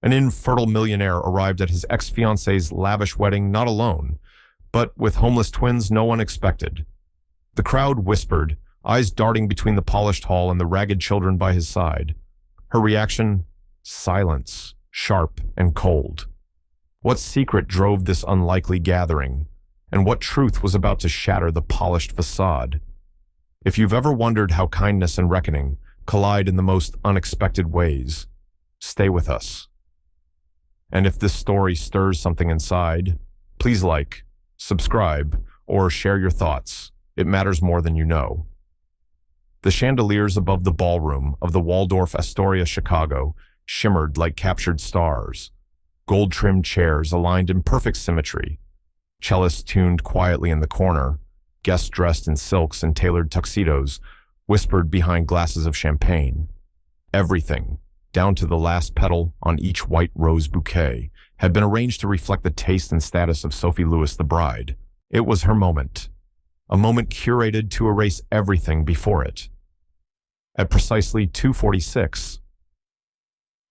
An infertile millionaire arrived at his ex-fiancée's lavish wedding not alone, but with homeless twins no one expected. The crowd whispered, eyes darting between the polished hall and the ragged children by his side. Her reaction? Silence, sharp and cold. What secret drove this unlikely gathering? And what truth was about to shatter the polished facade? If you've ever wondered how kindness and reckoning collide in the most unexpected ways, stay with us. And if this story stirs something inside, please like, subscribe, or share your thoughts. It matters more than you know. The chandeliers above the ballroom of the Waldorf Astoria, Chicago, shimmered like captured stars. Gold-trimmed chairs aligned in perfect symmetry. Cellists tuned quietly in the corner. Guests dressed in silks and tailored tuxedos whispered behind glasses of champagne. Everything, down to the last petal on each white rose bouquet, had been arranged to reflect the taste and status of Sophie Lewis, the bride. It was her moment, a moment curated to erase everything before it. At precisely 2:46,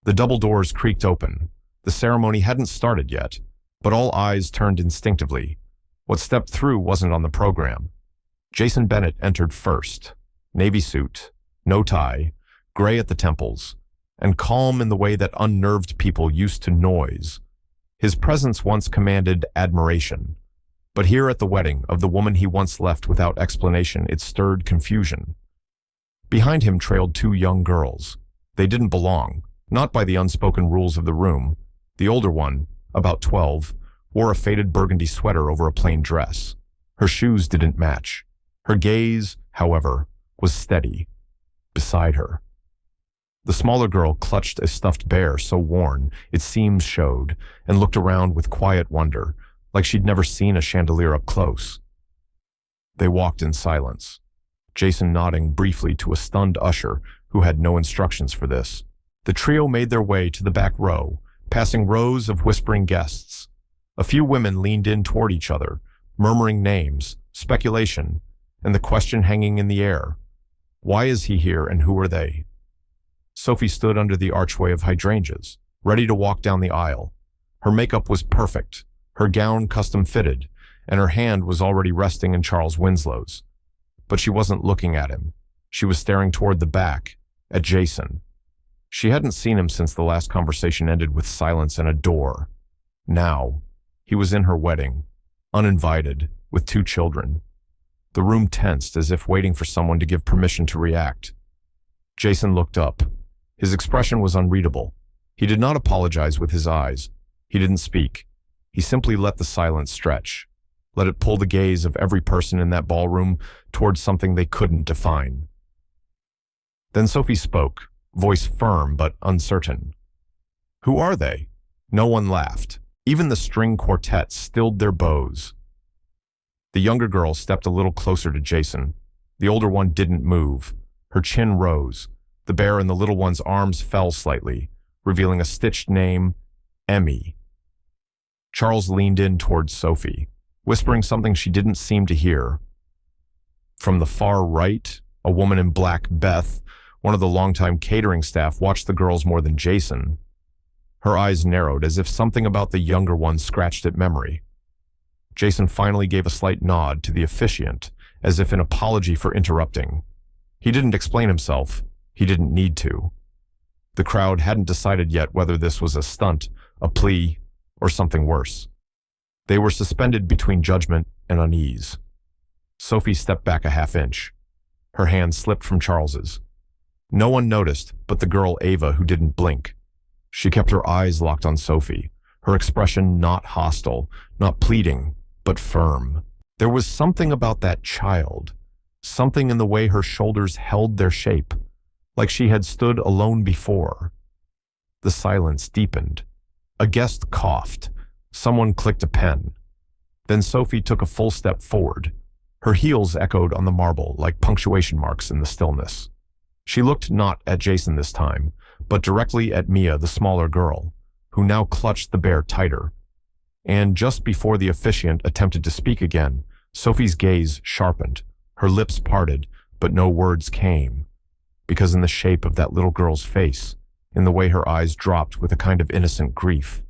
the double doors creaked open. The ceremony hadn't started yet, but all eyes turned instinctively. What stepped through wasn't on the program. Jason Bennett entered first, navy suit, no tie, gray at the temples, and calm in the way that unnerved people used to noise. His presence once commanded admiration, but here at the wedding of the woman he once left without explanation, it stirred confusion. Behind him trailed two young girls. They didn't belong, not by the unspoken rules of the room. The older one, about 12, wore a faded burgundy sweater over a plain dress. Her shoes didn't match. Her gaze, however, was steady. Beside her, the smaller girl clutched a stuffed bear so worn its seams showed and looked around with quiet wonder, like she'd never seen a chandelier up close. They walked in silence, Jason nodding briefly to a stunned usher who had no instructions for this. The trio made their way to the back row, passing rows of whispering guests. A few women leaned in toward each other, murmuring names, speculation, and the question hanging in the air. Why is he here and who are they? Sophie stood under the archway of hydrangeas, ready to walk down the aisle. Her makeup was perfect, her gown custom-fitted, and her hand was already resting in Charles Winslow's. But she wasn't looking at him. She was staring toward the back, at Jason. She hadn't seen him since the last conversation ended with silence and a door. Now, he was in her wedding, uninvited, with two children. The room tensed as if waiting for someone to give permission to react. Jason looked up. His expression was unreadable. He did not apologize with his eyes. He didn't speak. He simply let the silence stretch, let it pull the gaze of every person in that ballroom towards something they couldn't define. Then Sophie spoke, voice firm but uncertain. "Who are they?" No one laughed. Even the string quartet stilled their bows. The younger girl stepped a little closer to Jason. The older one didn't move. Her chin rose. The bear in the little one's arms fell slightly, revealing a stitched name, Emmy. Charles leaned in towards Sophie, whispering something she didn't seem to hear. From the far right, a woman in black, Beth, one of the longtime catering staff, watched the girls more than Jason. Her eyes narrowed as if something about the younger one scratched at memory. Jason finally gave a slight nod to the officiant, as if in apology for interrupting. He didn't explain himself. He didn't need to. The crowd hadn't decided yet whether this was a stunt, a plea, or something worse. They were suspended between judgment and unease. Sophie stepped back a half inch. Her hand slipped from Charles's. No one noticed but the girl Ava, who didn't blink. She kept her eyes locked on Sophie, her expression not hostile, not pleading, but firm. There was something about that child, something in the way her shoulders held their shape, like she had stood alone before. The silence deepened. A guest coughed. Someone clicked a pen. Then Sophie took a full step forward. Her heels echoed on the marble like punctuation marks in the stillness. She looked not at Jason this time, but directly at Mia, the smaller girl, who now clutched the bear tighter. And just before the officiant attempted to speak again, Sophie's gaze sharpened. Her lips parted, but no words came, because in the shape of that little girl's face, in the way her eyes dropped with a kind of innocent grief.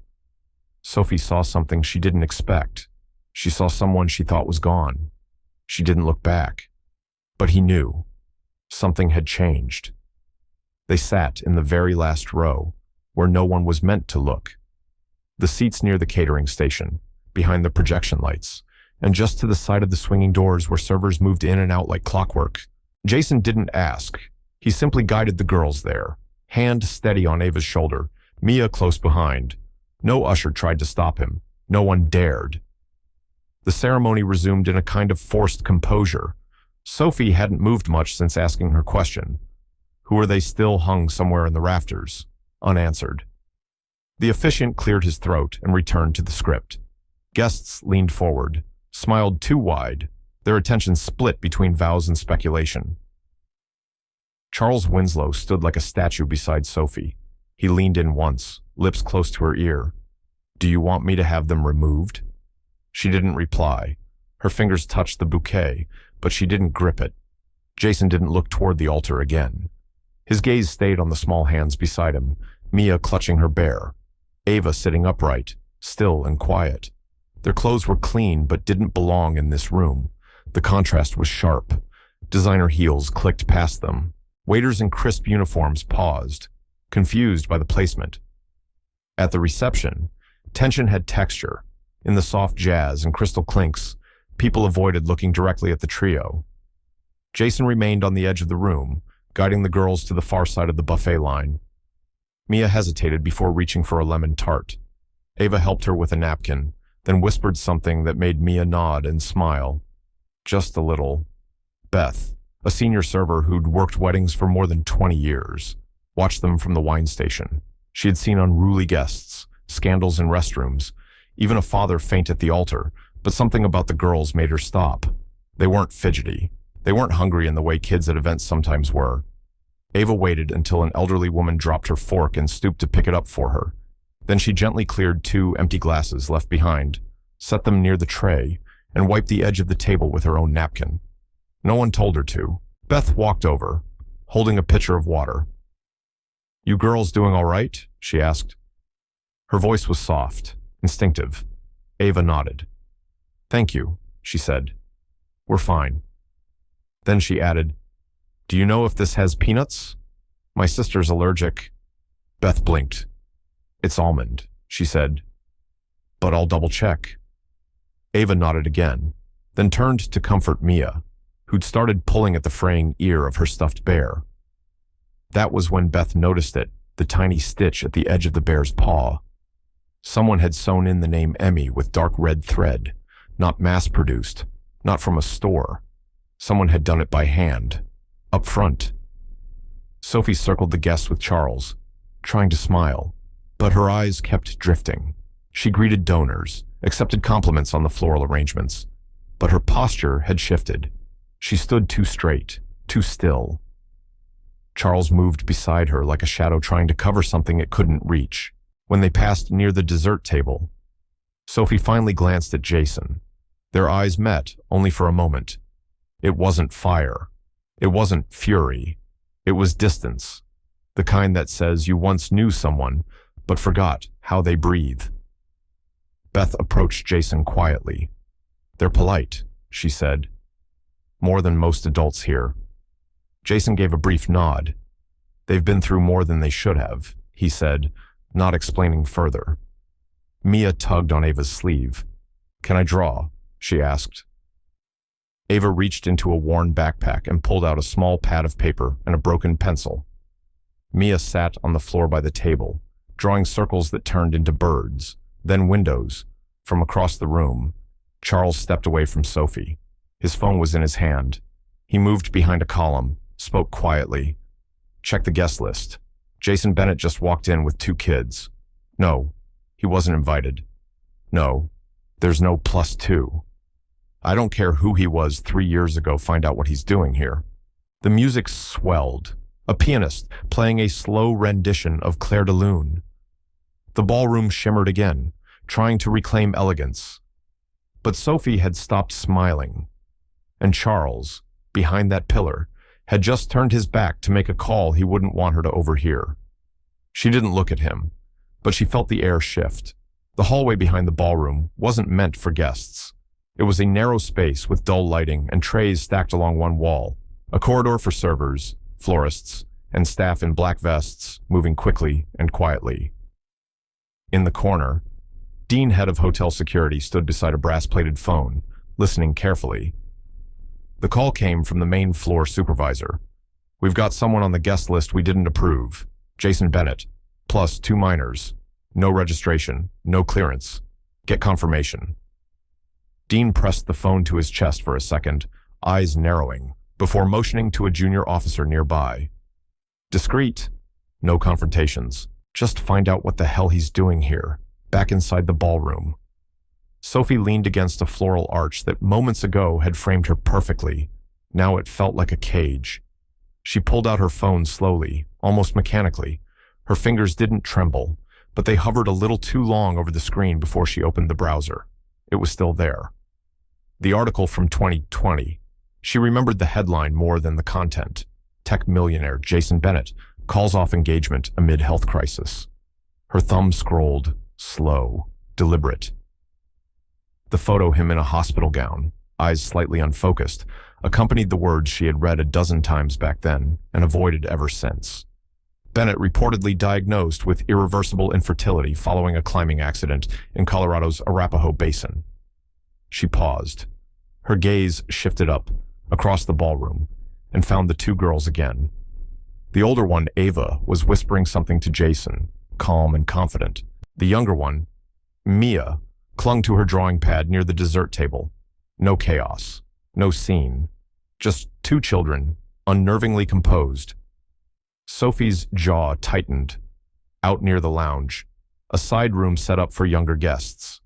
Sophie saw something she didn't expect. She saw someone she thought was gone. She didn't look back. But he knew. Something had changed. They sat in the very last row, where no one was meant to look. The seats near the catering station, behind the projection lights, and just to the side of the swinging doors where servers moved in and out like clockwork. Jason didn't ask. He simply guided the girls there, hand steady on Ava's shoulder, Mia close behind. No usher tried to stop him. No one dared. The ceremony resumed in a kind of forced composure. Sophie hadn't moved much since asking her question. Who were they still hung somewhere in the rafters, unanswered? The officiant cleared his throat and returned to the script. Guests leaned forward, smiled too wide, their attention split between vows and speculation. Charles Winslow stood like a statue beside Sophie. He leaned in once, lips close to her ear. Do you want me to have them removed? She didn't reply. Her fingers touched the bouquet, but she didn't grip it. Jason didn't look toward the altar again. His gaze stayed on the small hands beside him, Mia clutching her bear, Ava sitting upright, still and quiet. Their clothes were clean but didn't belong in this room. The contrast was sharp. Designer heels clicked past them. Waiters in crisp uniforms paused, confused by the placement. At the reception, tension had texture. In the soft jazz and crystal clinks, people avoided looking directly at the trio. Jason remained on the edge of the room, guiding the girls to the far side of the buffet line. Mia hesitated before reaching for a lemon tart. Ava helped her with a napkin, then whispered something that made Mia nod and smile. Just a little. Beth, a senior server who'd worked weddings for more than 20 years, watched them from the wine station. She had seen unruly guests, scandals in restrooms, even a father faint at the altar, but something about the girls made her stop. They weren't fidgety. They weren't hungry in the way kids at events sometimes were. Ava waited until an elderly woman dropped her fork and stooped to pick it up for her. Then she gently cleared 2 empty glasses left behind, set them near the tray, and wiped the edge of the table with her own napkin. No one told her to. Beth walked over, holding a pitcher of water. You girls doing all right? She asked. Her voice was soft, instinctive. Ava nodded. Thank you, she said. We're fine. Then she added, Do you know if this has peanuts? My sister's allergic. Beth blinked. It's almond, she said. But I'll double check. Ava nodded again, then turned to comfort Mia, who'd started pulling at the fraying ear of her stuffed bear. That was when Beth noticed it, the tiny stitch at the edge of the bear's paw. Someone had sewn in the name Emmy with dark red thread, not mass-produced, not from a store. Someone had done it by hand, up front. Sophie circled the guests with Charles, trying to smile, but her eyes kept drifting. She greeted donors, accepted compliments on the floral arrangements, but her posture had shifted. She stood too straight, too still. Charles moved beside her like a shadow trying to cover something it couldn't reach. When they passed near the dessert table, Sophie finally glanced at Jason. Their eyes met, only for a moment. It wasn't fire. It wasn't fury. It was distance, the kind that says you once knew someone, but forgot how they breathe. Beth approached Jason quietly. They're polite, she said. More than most adults here. Jason gave a brief nod. They've been through more than they should have, he said, not explaining further. Mia tugged on Ava's sleeve. Can I draw? She asked. Ava reached into a worn backpack and pulled out a small pad of paper and a broken pencil. Mia sat on the floor by the table, drawing circles that turned into birds, then windows. From across the room, Charles stepped away from Sophie. His phone was in his hand. He moved behind a column, spoke quietly. Check the guest list. Jason Bennett just walked in with 2 kids. No, he wasn't invited. No, there's no +2. I don't care who he was 3 years ago, find out what he's doing here. The music swelled, a pianist playing a slow rendition of Clair de Lune. The ballroom shimmered again, trying to reclaim elegance. But Sophie had stopped smiling, and Charles, behind that pillar, had just turned his back to make a call he wouldn't want her to overhear. She didn't look at him, but she felt the air shift. The hallway behind the ballroom wasn't meant for guests. It was a narrow space with dull lighting and trays stacked along one wall, a corridor for servers, florists, and staff in black vests moving quickly and quietly. In the corner, Dean, head of hotel security, stood beside a brass-plated phone, listening carefully. The call came from the main floor supervisor. "We've got someone on the guest list we didn't approve. Jason Bennett, plus 2 minors. No registration, no clearance. Get confirmation." Dean pressed the phone to his chest for a second, eyes narrowing, before motioning to a junior officer nearby. "Discreet. No confrontations. Just find out what the hell he's doing here, back inside the ballroom." Sophie leaned against a floral arch that moments ago had framed her perfectly. Now it felt like a cage. She pulled out her phone slowly, almost mechanically. Her fingers didn't tremble, but they hovered a little too long over the screen before she opened the browser. It was still there. The article from 2020. She remembered the headline more than the content. Tech millionaire Jason Bennett calls off engagement amid health crisis. Her thumb scrolled, slow, deliberate. The photo, him in a hospital gown, eyes slightly unfocused, accompanied the words she had read a dozen times back then and avoided ever since. Bennett reportedly diagnosed with irreversible infertility following a climbing accident in Colorado's Arapahoe Basin. She paused. Her gaze shifted up, across the ballroom, and found the 2 girls again. The older one, Ava, was whispering something to Jason, calm and confident. The younger one, Mia, clung to her drawing pad near the dessert table. No chaos, no scene, just 2 children, unnervingly composed. Sophie's jaw tightened. Out near the lounge, a side room set up for younger guests.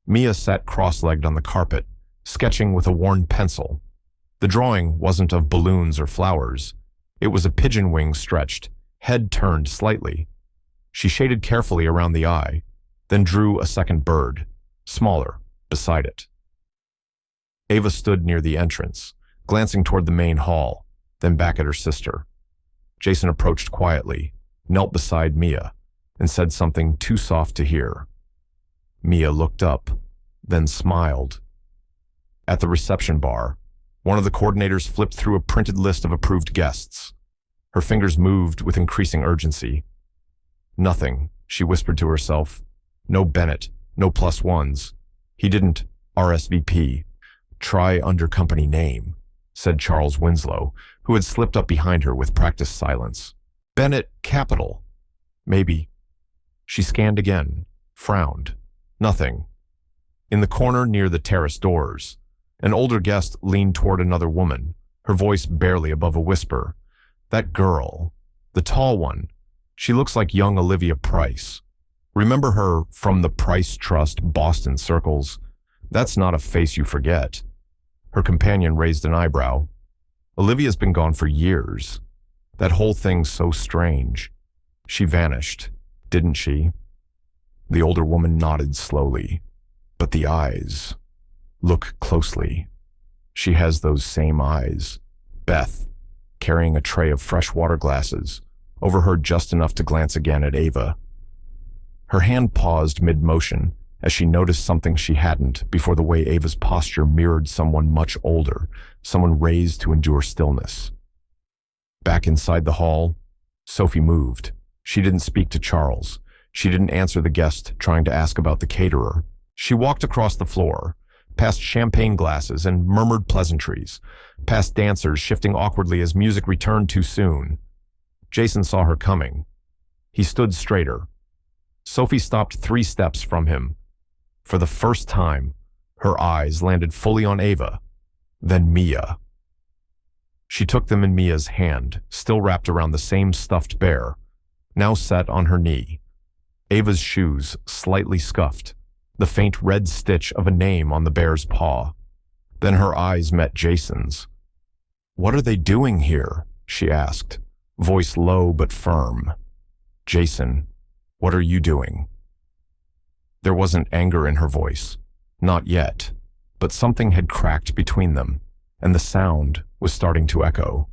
Mia sat cross-legged on the carpet, sketching with a worn pencil. The drawing wasn't of balloons or flowers. It was a pigeon wing stretched, head turned slightly. She shaded carefully around the eye, then drew a second bird, smaller, beside it. Ava stood near the entrance, glancing toward the main hall, then back at her sister. Jason approached quietly, knelt beside Mia, and said something too soft to hear. Mia looked up, then smiled. At the reception bar, one of the coordinators flipped through a printed list of approved guests. Her fingers moved with increasing urgency. "Nothing," she whispered to herself. "No Bennett, no +1s. He didn't RSVP. Try under company name," said Charles Winslow, who had slipped up behind her with practiced silence. "Bennett Capital. Maybe." She scanned again, frowned. Nothing. In the corner near the terrace doors, an older guest leaned toward another woman, her voice barely above a whisper. "That girl, the tall one, she looks like young Olivia Price. Remember her from the Price Trust Boston circles? That's not a face you forget." Her companion raised an eyebrow. "Olivia's been gone for years. That whole thing's so strange. She vanished, didn't she?" The older woman nodded slowly. "But the eyes. Look closely. She has those same eyes." Beth, carrying a tray of fresh water glasses, overheard just enough to glance again at Ava. Her hand paused mid-motion as she noticed something she hadn't before, the way Ava's posture mirrored someone much older, someone raised to endure stillness. Back inside the hall, Sophie moved. She didn't speak to Charles. She didn't answer the guest trying to ask about the caterer. She walked across the floor, past champagne glasses and murmured pleasantries, past dancers shifting awkwardly as music returned too soon. Jason saw her coming. He stood straighter. Sophie stopped 3 steps from him. For the first time, her eyes landed fully on Ava, then Mia. She took them in Mia's hand, still wrapped around the same stuffed bear, now set on her knee. Ava's shoes slightly scuffed, the faint red stitch of a name on the bear's paw. Then her eyes met Jason's. "What are they doing here?" she asked, voice low but firm. "Jason, what are you doing?" There wasn't anger in her voice, not yet, but something had cracked between them, and the sound was starting to echo.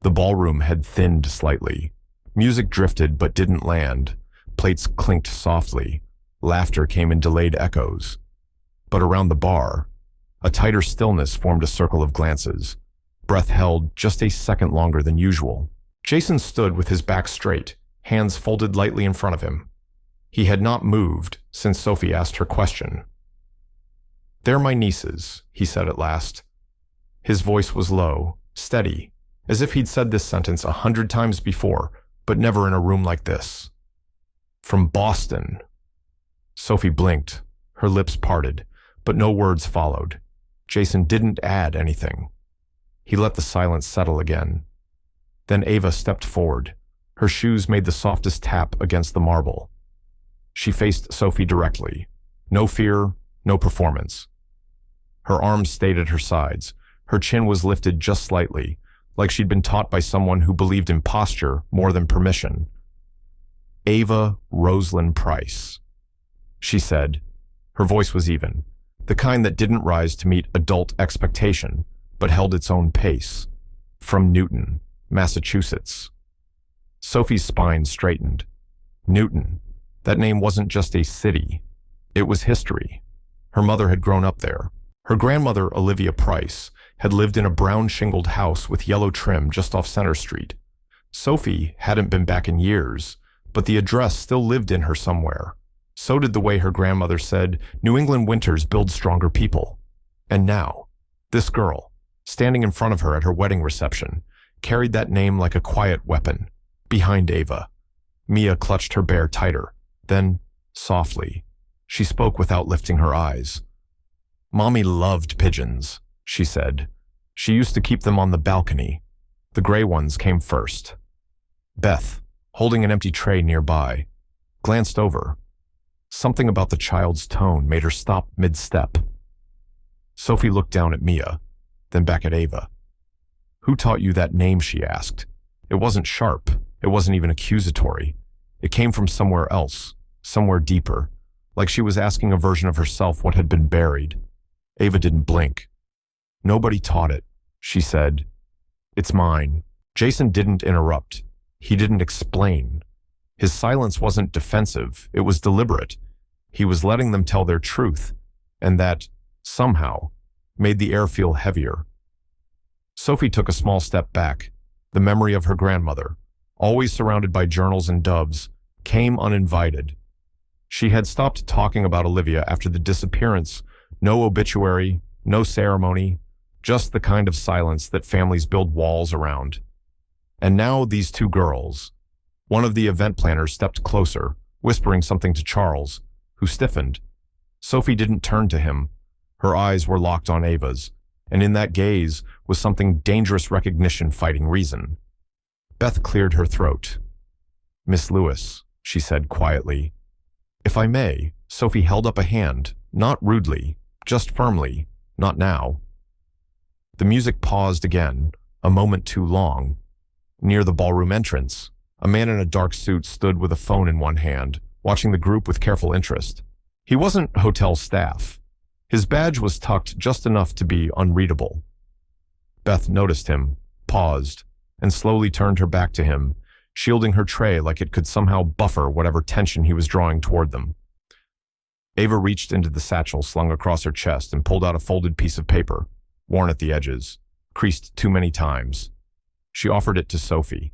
The ballroom had thinned slightly. Music drifted but didn't land. Plates clinked softly. Laughter came in delayed echoes. But around the bar, a tighter stillness formed a circle of glances. Breath held just a second longer than usual. Jason stood with his back straight, hands folded lightly in front of him. He had not moved since Sophie asked her question. "They're my nieces," he said at last. His voice was low, steady, as if he'd said this sentence 100 times before, but never in a room like this. "From Boston." Sophie blinked, her lips parted, but no words followed. Jason didn't add anything. He let the silence settle again. Then Ava stepped forward. Her shoes made the softest tap against the marble. She faced Sophie directly. No fear, no performance. Her arms stayed at her sides. Her chin was lifted just slightly, like she'd been taught by someone who believed in posture more than permission. "Ava Rosalind Price," she said. Her voice was even, the kind that didn't rise to meet adult expectation, but held its own pace. "From Newton, Massachusetts." Sophie's spine straightened. Newton. That name wasn't just a city. It was history. Her mother had grown up there. Her grandmother, Olivia Price, had lived in a brown-shingled house with yellow trim just off Center Street. Sophie hadn't been back in years, but the address still lived in her somewhere. So did the way her grandmother said, "New England winters build stronger people." And now, this girl, standing in front of her at her wedding reception, carried that name like a quiet weapon, behind Ava. Mia clutched her bear tighter. Then, softly, she spoke without lifting her eyes. "Mommy loved pigeons," she said. "She used to keep them on the balcony. The gray ones came first." Beth, holding an empty tray nearby, glanced over. Something about the child's tone made her stop mid-step. Sophie looked down at Mia, then back at Ava. "Who taught you that name?" she asked. It wasn't sharp. It wasn't even accusatory. It came from somewhere else, somewhere deeper, like she was asking a version of herself what had been buried. Ava didn't blink. "Nobody taught it," she said. "It's mine." Jason didn't interrupt. He didn't explain. His silence wasn't defensive. It was deliberate. He was letting them tell their truth, and that, somehow, made the air feel heavier. Sophie took a small step back. The memory of her grandmother, always surrounded by journals and doves, came uninvited. She had stopped talking about Olivia after the disappearance. No obituary, no ceremony, just the kind of silence that families build walls around. And now these two girls. One of the event planners stepped closer, whispering something to Charles, who stiffened. Sophie didn't turn to him. Her eyes were locked on Ava's, and in that gaze was something dangerous recognition fighting reason. Beth cleared her throat. "Miss Lewis," she said quietly. "If I may," Sophie held up a hand, not rudely, just firmly, "not now." The music paused again, a moment too long. Near the ballroom entrance, a man in a dark suit stood with a phone in one hand, watching the group with careful interest. He wasn't hotel staff. His badge was tucked just enough to be unreadable. Beth noticed him, paused, and slowly turned her back to him, shielding her tray like it could somehow buffer whatever tension he was drawing toward them. Ava reached into the satchel slung across her chest and pulled out a folded piece of paper, worn at the edges, creased too many times. She offered it to Sophie.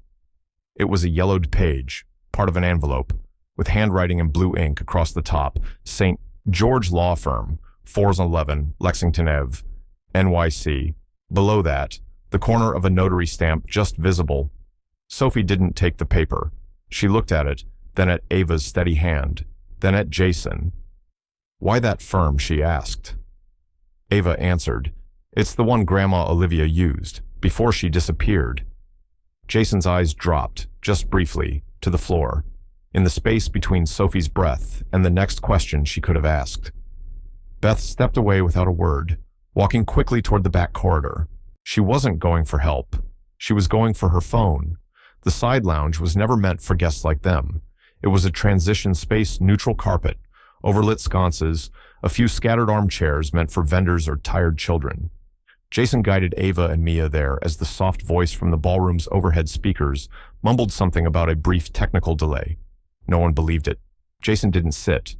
It was a yellowed page, part of an envelope, with handwriting in blue ink across the top, St. George Law Firm, 411 Lexington Ave, NYC. Below that, the corner of a notary stamp just visible. Sophie didn't take the paper. She looked at it, then at Ava's steady hand, then at Jason. "Why that firm?" she asked. Ava answered, "It's the one Grandma Olivia used, before she disappeared." Jason's eyes dropped, just briefly, to the floor, in the space between Sophie's breath and the next question she could have asked. Beth stepped away without a word, walking quickly toward the back corridor. She wasn't going for help. She was going for her phone. The side lounge was never meant for guests like them. It was a transition space, neutral carpet, overlit sconces, a few scattered armchairs meant for vendors or tired children. Jason guided Ava and Mia there as the soft voice from the ballroom's overhead speakers mumbled something about a brief technical delay. No one believed it. Jason didn't sit.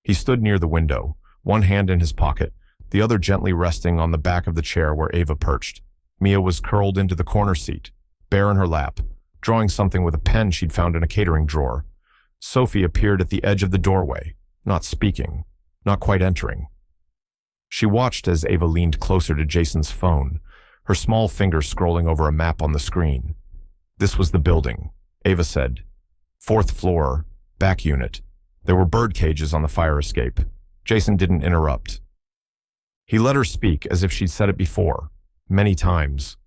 He stood near the window, one hand in his pocket, the other gently resting on the back of the chair where Ava perched. Mia was curled into the corner seat, bare in her lap, drawing something with a pen she'd found in a catering drawer. Sophie appeared at the edge of the doorway, not speaking, not quite entering. She watched as Ava leaned closer to Jason's phone, her small fingers scrolling over a map on the screen. This was the building, Ava said. 4th floor, back unit. There were bird cages on the fire escape. Jason didn't interrupt. He let her speak as if she'd said it before, many times.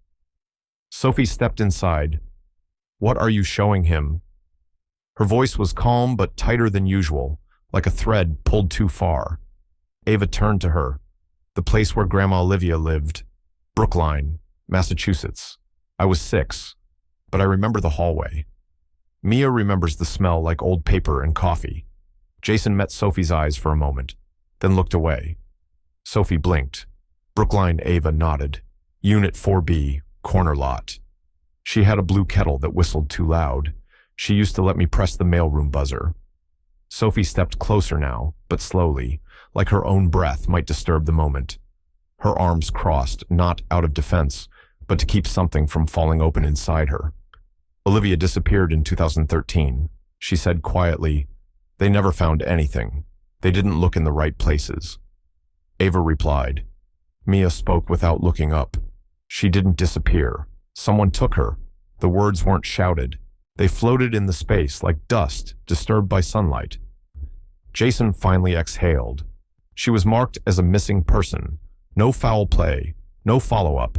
Sophie stepped inside. "What are you showing him?" Her voice was calm but tighter than usual, like a thread pulled too far. Ava turned to her. The place where Grandma Olivia lived. Brookline, Massachusetts. I was 6, but I remember the hallway. Mia remembers the smell like old paper and coffee. Jason met Sophie's eyes for a moment, then looked away. Sophie blinked. Brookline Ava nodded. Unit 4B, corner lot. She had a blue kettle that whistled too loud. She used to let me press the mailroom buzzer. Sophie stepped closer now, but slowly, like her own breath might disturb the moment. Her arms crossed, not out of defense, but to keep something from falling open inside her. Olivia disappeared in 2013. She said quietly, "They never found anything. They didn't look in the right places." Ava replied. Mia spoke without looking up. "She didn't disappear. Someone took her." The words weren't shouted. They floated in the space like dust disturbed by sunlight. Jason finally exhaled. She was marked as a missing person. No foul play, no follow-up.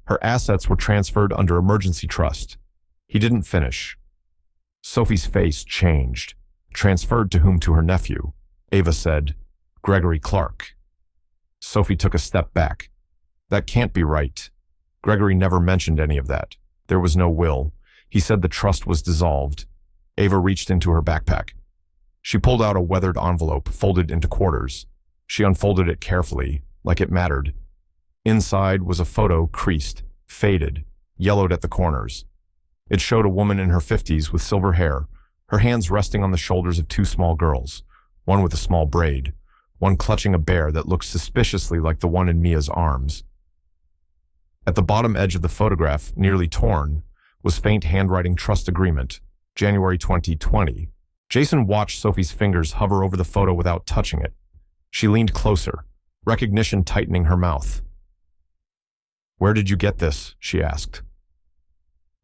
Her assets were transferred under emergency trust. He didn't finish. Sophie's face changed. "Transferred to whom? To her nephew?" Ava said. "Gregory Clark." Sophie took a step back. "That can't be right. Gregory never mentioned any of that. There was no will. He said the trust was dissolved." Ava reached into her backpack. She pulled out a weathered envelope folded into quarters. She unfolded it carefully, like it mattered. Inside was a photo creased, faded, yellowed at the corners. It showed a woman in her 50s with silver hair, her hands resting on the shoulders of 2 small girls, one with a small braid, one clutching a bear that looked suspiciously like the one in Mia's arms. At the bottom edge of the photograph, nearly torn, was faint handwriting trust agreement, January 2020. Jason watched Sophie's fingers hover over the photo without touching it. She leaned closer, recognition tightening her mouth. "Where did you get this?" she asked.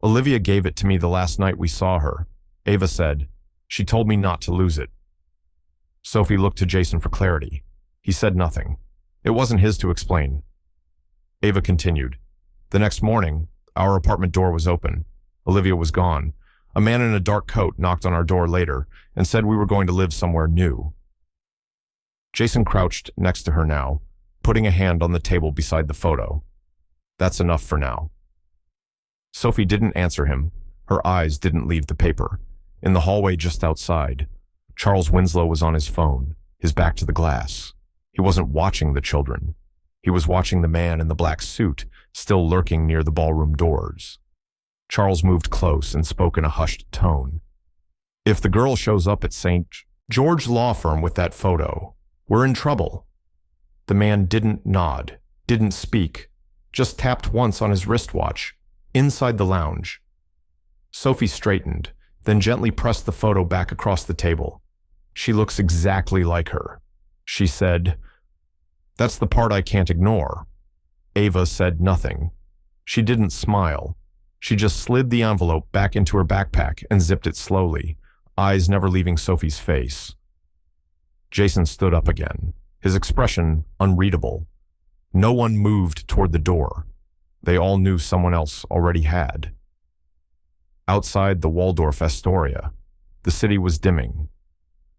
"Olivia gave it to me the last night we saw her," Ava said. "She told me not to lose it." Sophie looked to Jason for clarity. He said nothing. It wasn't his to explain. Ava continued. "The next morning, our apartment door was open. Olivia was gone. A man in a dark coat knocked on our door later and said we were going to live somewhere new." Jason crouched next to her now, putting a hand on the table beside the photo. "That's enough for now." Sophie didn't answer him. Her eyes didn't leave the paper. In the hallway just outside, Charles Winslow was on his phone, his back to the glass. He wasn't watching the children. He was watching the man in the black suit, still lurking near the ballroom doors. Charles moved close and spoke in a hushed tone. "If the girl shows up at St. George Law Firm with that photo, we're in trouble." The man didn't nod, didn't speak, just tapped once on his wristwatch, inside the lounge. Sophie straightened, then gently pressed the photo back across the table. "She looks exactly like her," she said. "That's the part I can't ignore." Ava said nothing. She didn't smile. She just slid the envelope back into her backpack and zipped it slowly, eyes never leaving Sophie's face. Jason stood up again, his expression unreadable. No one moved toward the door. They all knew someone else already had. Outside the Waldorf Astoria, the city was dimming.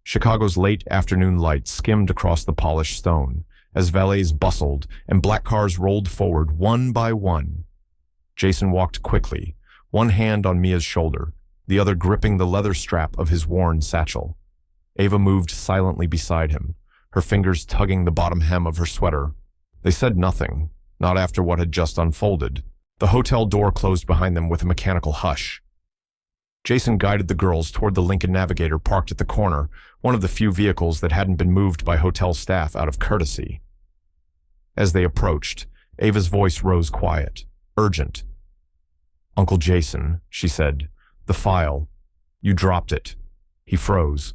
Chicago's late afternoon light skimmed across the polished stone as valets bustled and black cars rolled forward one by one. Jason walked quickly, one hand on Mia's shoulder, the other gripping the leather strap of his worn satchel. Ava moved silently beside him, her fingers tugging the bottom hem of her sweater. They said nothing. Not after what had just unfolded. The hotel door closed behind them with a mechanical hush. Jason guided the girls toward the Lincoln Navigator parked at the corner, one of the few vehicles that hadn't been moved by hotel staff out of courtesy. As they approached, Ava's voice rose quiet, urgent. "Uncle Jason," she said, "the file. You dropped it." He froze.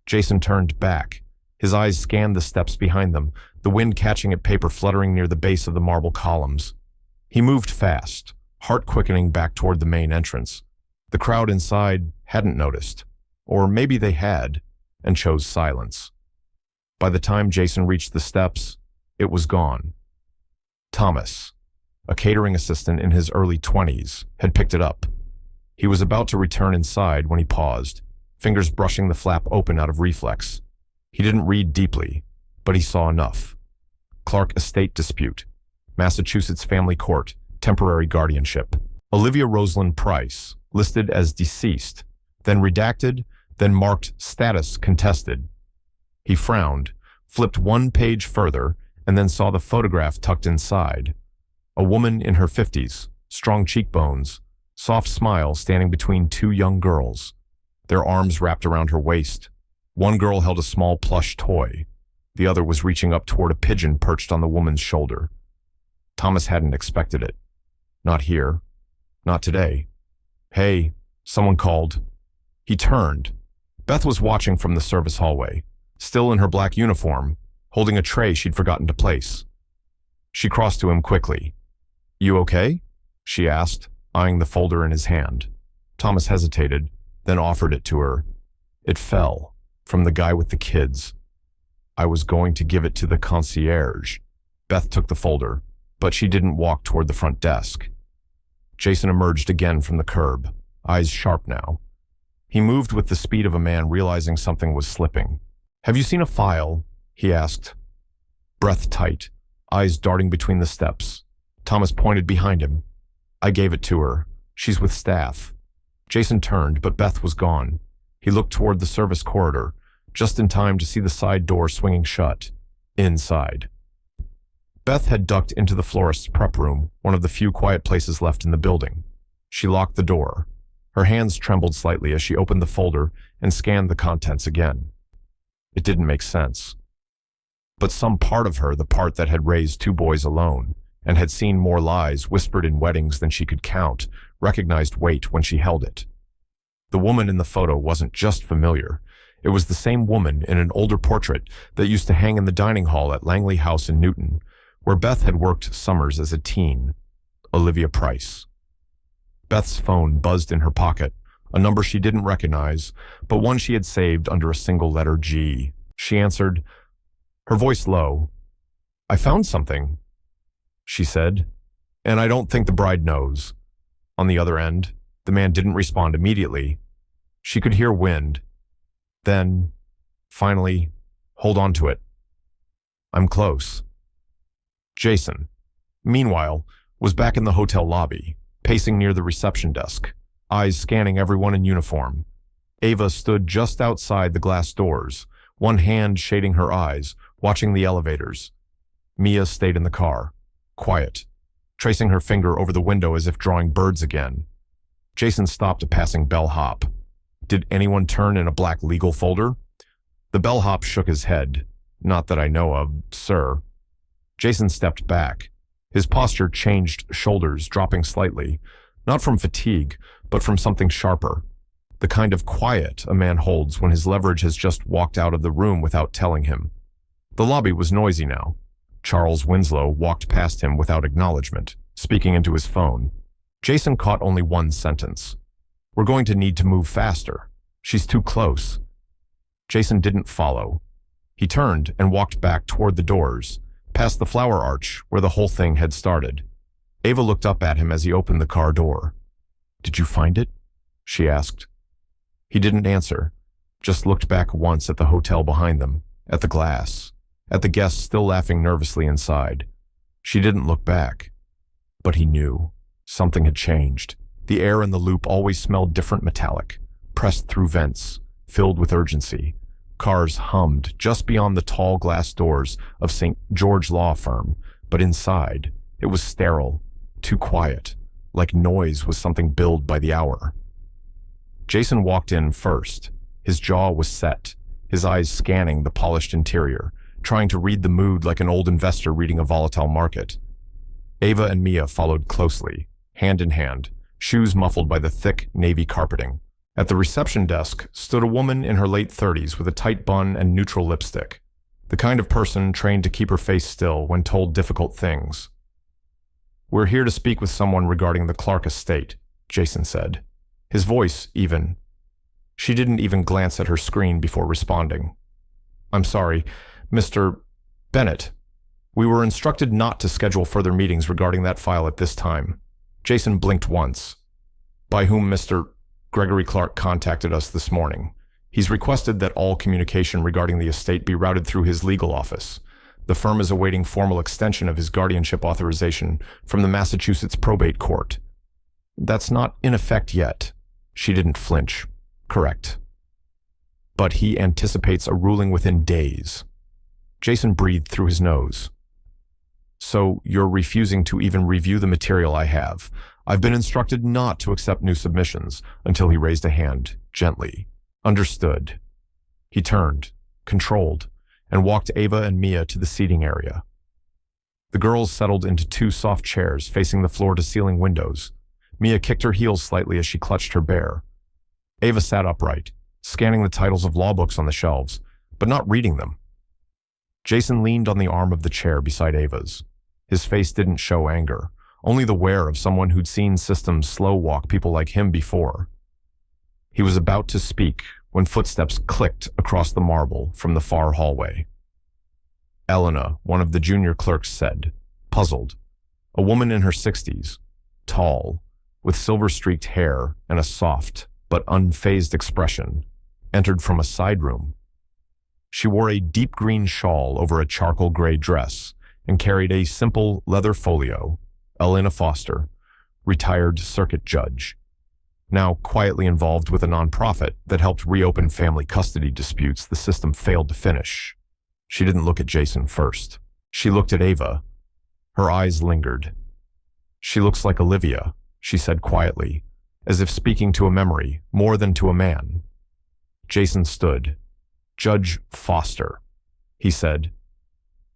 Jason turned back. His eyes scanned the steps behind them, the wind catching at paper fluttering near the base of the marble columns. He moved fast, heart quickening back toward the main entrance. The crowd inside hadn't noticed, or maybe they had, and chose silence. By the time Jason reached the steps, it was gone. Thomas, a catering assistant in his early 20s, had picked it up. He was about to return inside when he paused, fingers brushing the flap open out of reflex. He didn't read deeply, but he saw enough. Clark estate dispute. Massachusetts family court, temporary guardianship. Olivia Rosalind Price, listed as deceased, then redacted, then marked status contested. He frowned, flipped one page further, and then saw the photograph tucked inside. A woman in her 50s, strong cheekbones, soft smile standing between two young girls, their arms wrapped around her waist. One girl held a small plush toy. The other was reaching up toward a pigeon perched on the woman's shoulder. Thomas hadn't expected it. Not here. Not today. "Hey," someone called. He turned. Beth was watching from the service hallway, still in her black uniform, holding a tray she'd forgotten to place. She crossed to him quickly. "You okay?" she asked, eyeing the folder in his hand. Thomas hesitated, then offered it to her. It fell, from the guy with the kids. "I was going to give it to the concierge." Beth took the folder, but she didn't walk toward the front desk. Jason emerged again from the curb, eyes sharp now. He moved with the speed of a man realizing something was slipping. "Have you seen a file?" he asked. Breath tight, eyes darting between the steps. Thomas pointed behind him. "I gave it to her. She's with staff." Jason turned, but Beth was gone. He looked toward the service corridor, just in time to see the side door swinging shut. Inside. Beth had ducked into the florist's prep room, one of the few quiet places left in the building. She locked the door. Her hands trembled slightly as she opened the folder and scanned the contents again. It didn't make sense. But some part of her, the part that had raised two boys alone, and had seen more lies whispered in weddings than she could count, recognized weight when she held it. The woman in the photo wasn't just familiar. It was the same woman in an older portrait that used to hang in the dining hall at Langley House in Newton, where Beth had worked summers as a teen. Olivia Price. Beth's phone buzzed in her pocket, a number she didn't recognize, but one she had saved under a single letter G. She answered, her voice low. "I found something," she said, "and I don't think the bride knows." On the other end, the man didn't respond immediately. She could hear wind. Then, finally, "Hold on to it. I'm close." Jason, meanwhile, was back in the hotel lobby, pacing near the reception desk, eyes scanning everyone in uniform. Ava stood just outside the glass doors, one hand shading her eyes, watching the elevators. Mia stayed in the car, quiet, tracing her finger over the window as if drawing birds again. Jason stopped a passing bellhop. "Did anyone turn in a black legal folder?" The bellhop shook his head. "Not that I know of, sir." Jason stepped back. His posture changed shoulders, dropping slightly, not from fatigue, but from something sharper. The kind of quiet a man holds when his leverage has just walked out of the room without telling him. The lobby was noisy now. Charles Winslow walked past him without acknowledgement, speaking into his phone. Jason caught only one sentence. "We're going to need to move faster. She's too close." Jason didn't follow. He turned and walked back toward the doors, past the flower arch where the whole thing had started. Ava looked up at him as he opened the car door. "Did you find it?" she asked. He didn't answer, just looked back once at the hotel behind them, at the glass, at the guests still laughing nervously inside. She didn't look back. But he knew. Something had changed. The air in the loop always smelled different, metallic, pressed through vents, filled with urgency. Cars hummed just beyond the tall glass doors of St. George Law Firm, but inside, It was sterile, too quiet, like noise was something billed by the hour. Jason walked in first. His jaw was set, his eyes scanning the polished interior, trying to read the mood like an old investor reading a volatile market. Ava and Mia followed closely, hand in hand, shoes muffled by the thick navy carpeting. At the reception desk stood a woman in her late 30s with a tight bun and neutral lipstick, the kind of person trained to keep her face still when told difficult things. "We're here to speak with someone regarding the Clark estate," Jason said, his voice even. She didn't even glance at her screen before responding. "I'm sorry, Mr. Bennett. We were instructed not to schedule further meetings regarding that file at this time." Jason blinked once. "By whom Mr. Gregory Clark contacted us this morning. He's requested that all communication regarding the estate be routed through his legal office. The firm is awaiting formal extension of his guardianship authorization from the Massachusetts probate court." "That's not in effect yet." She didn't flinch. "Correct. But he anticipates a ruling within days." Jason breathed through his nose. "So you're refusing to even review the material I have. I've been instructed not to accept new submissions," until he raised a hand, gently. "Understood." He turned, controlled, and walked Ava and Mia to the seating area. The girls settled into two soft chairs facing the floor-to-ceiling windows. Mia kicked her heels slightly as she clutched her bear. Ava sat upright, scanning the titles of law books on the shelves, but not reading them. Jason leaned on the arm of the chair beside Ava's. His face didn't show anger, only the wear of someone who'd seen systems slow-walk people like him before. He was about to speak when footsteps clicked across the marble from the far hallway. Elena, one of the junior clerks, said, puzzled. A woman in her 60s, tall, with silver-streaked hair and a soft but unfazed expression, entered from a side room. She wore a deep green shawl over a charcoal gray dress and carried a simple leather folio. Elena Foster, retired circuit judge, now quietly involved with a nonprofit that helped reopen family custody disputes the system failed to finish. She didn't look at Jason first. She looked at Ava. Her eyes lingered. "She looks like Olivia," she said quietly, as if speaking to a memory more than to a man. Jason stood. "Judge Foster," he said.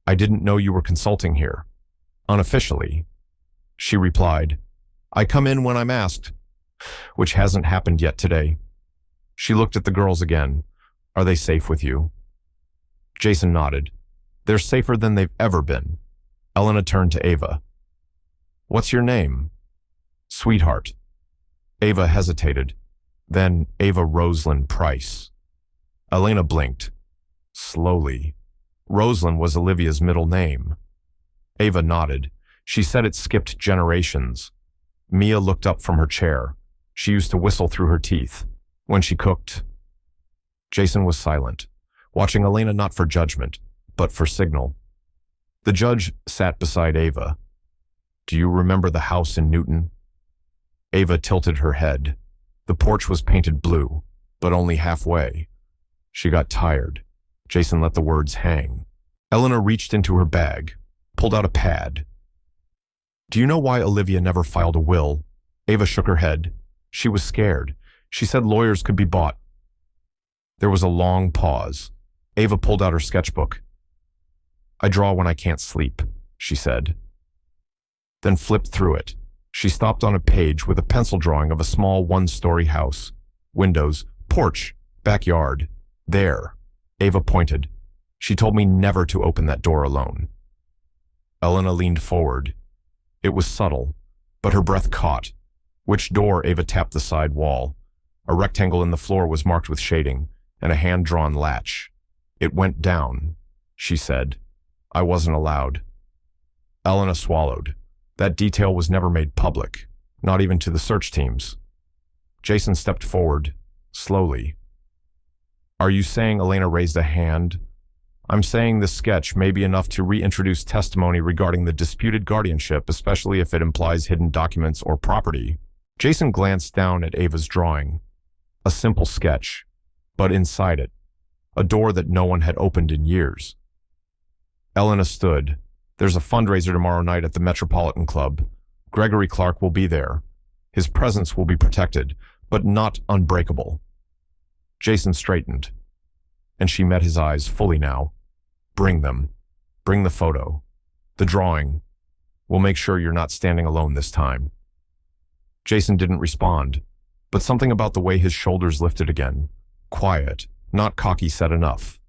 "I didn't know you were consulting here." "Unofficially," she replied. "I come in when I'm asked," which hasn't happened yet today. She looked at the girls again. "Are they safe with you?" Jason nodded. "They're safer than they've ever been." Elena turned to Ava. "What's your name?" "Sweetheart." Ava hesitated. Then Ava Rosalind Price. Elena blinked. Slowly. Rosalind was Olivia's middle name. Ava nodded. She said it skipped generations. Mia looked up from her chair. She used to whistle through her teeth when she cooked. Jason was silent, watching Elena not for judgment, but for signal. The judge sat beside Ava. "Do you remember the house in Newton?" Ava tilted her head. The porch was painted blue, but only halfway. She got tired. Jason let the words hang. Elena reached into her bag, pulled out a pad. "Do you know why Olivia never filed a will?" Ava shook her head. She was scared. She said lawyers could be bought. There was a long pause. Ava pulled out her sketchbook. "I draw when I can't sleep," she said. Then flipped through it. She stopped on a page with a pencil drawing of a small one-story house. Windows, porch, backyard. "There." Ava pointed. "She told me never to open that door alone." Elena leaned forward. It was subtle, but her breath caught. Which door? Ava tapped the side wall. A rectangle in the floor was marked with shading, and a hand-drawn latch. "It went down," she said. "I wasn't allowed." Elena swallowed. That detail was never made public, not even to the search teams. Jason stepped forward, slowly. "Are you saying Elena raised a hand?" "I'm saying this sketch may be enough to reintroduce testimony regarding the disputed guardianship, especially if it implies hidden documents or property." Jason glanced down at Ava's drawing. A simple sketch, but inside it, a door that no one had opened in years. Elena stood, There's a fundraiser tomorrow night at the Metropolitan Club. Gregory Clark will be there. His presence will be protected, but not unbreakable. Jason straightened, and she met his eyes fully now. Bring them. Bring the photo. The drawing. We'll make sure you're not standing alone this time. Jason didn't respond, but something about the way his shoulders lifted again. Quiet, not cocky, said enough.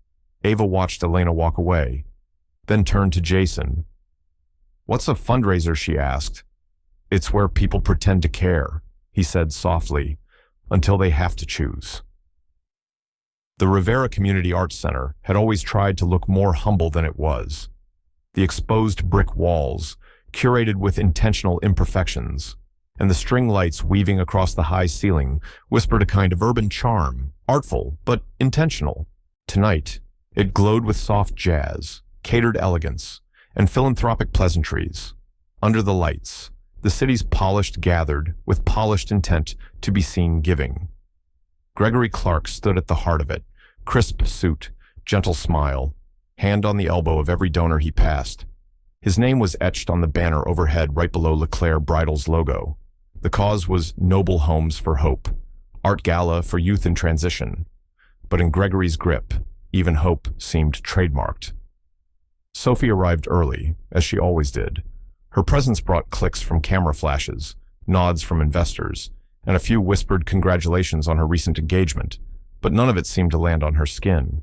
Ava watched Elena walk away, then turned to Jason. What's a fundraiser, she asked. It's where people pretend to care, he said softly, until they have to choose. The Rivera Community Arts Center had always tried to look more humble than it was. The exposed brick walls, curated with intentional imperfections, and the string lights weaving across the high ceiling whispered a kind of urban charm, artful but intentional. Tonight, it glowed with soft jazz, catered elegance, and philanthropic pleasantries. Under the lights, the city's polished gathered with polished intent to be seen giving. Gregory Clark stood at the heart of it, crisp suit, gentle smile, hand on the elbow of every donor he passed. His name was etched on the banner overhead right below LeClaire Bridal's logo. The cause was Noble Homes for Hope, Art Gala for Youth in Transition. But in Gregory's grip, even hope seemed trademarked. Sophie arrived early, as she always did. Her presence brought clicks from camera flashes, nods from investors, and a few whispered congratulations on her recent engagement, but none of it seemed to land on her skin.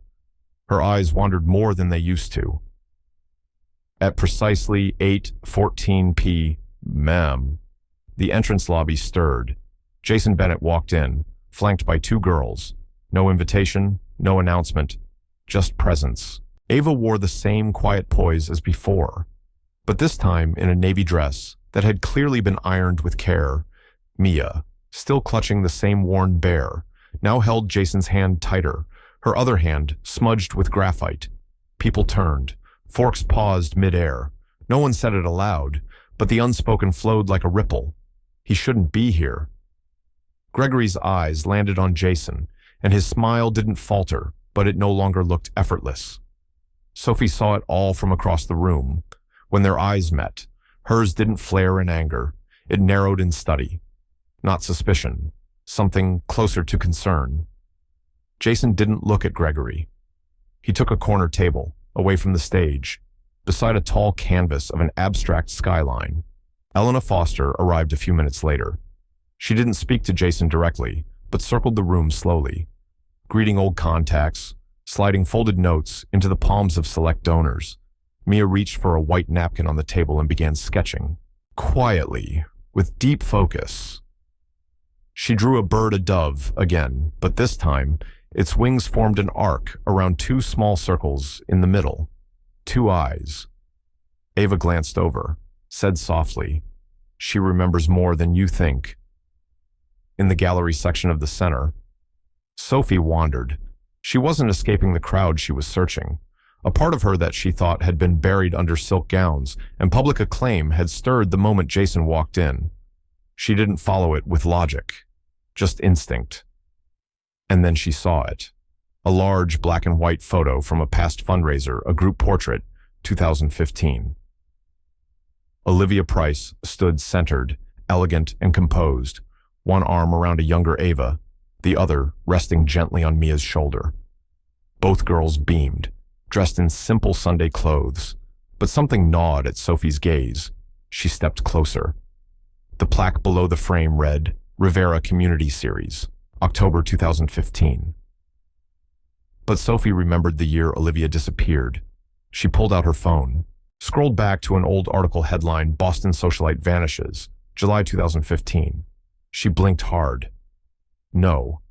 Her eyes wandered more than they used to. At precisely 8:14 p.m., the entrance lobby stirred. Jason Bennett walked in, flanked by two girls. No invitation, no announcement, just presence. Ava wore the same quiet poise as before, but this time in a navy dress that had clearly been ironed with care. Mia, still clutching the same worn bear, now held Jason's hand tighter, her other hand smudged with graphite. People turned. Forks paused mid-air. No one said it aloud, but the unspoken flowed like a ripple. He shouldn't be here. Gregory's eyes landed on Jason, and his smile didn't falter, but it no longer looked effortless. Sophie saw it all from across the room. When their eyes met, hers didn't flare in anger. It narrowed in study. Not suspicion, something closer to concern. Jason didn't look at Gregory. He took a corner table, away from the stage, beside a tall canvas of an abstract skyline. Elena Foster arrived a few minutes later. She didn't speak to Jason directly, but circled the room slowly, greeting old contacts, sliding folded notes into the palms of select donors. Mia reached for a white napkin on the table and began sketching. Quietly, with deep focus. She drew a dove again, but this time, its wings formed an arc around two small circles in the middle. Two eyes. Ava glanced over, said softly, "She remembers more than you think." In the gallery section of the center, Sophie wandered. She wasn't escaping the crowd she was searching. A part of her that she thought had been buried under silk gowns and public acclaim had stirred the moment Jason walked in. She didn't follow it with logic, just instinct. And then she saw it. A large black and white photo from a past fundraiser, a group portrait, 2015. Olivia Price stood centered, elegant and composed, one arm around a younger Ava, the other resting gently on Mia's shoulder. Both girls beamed, dressed in simple Sunday clothes, but something gnawed at Sophie's gaze. She stepped closer. The plaque below the frame read, Rivera Community Series, October 2015. But Sophie remembered the year Olivia disappeared. She pulled out her phone, scrolled back to an old article headline, Boston Socialite Vanishes, July 2015. She blinked hard. No,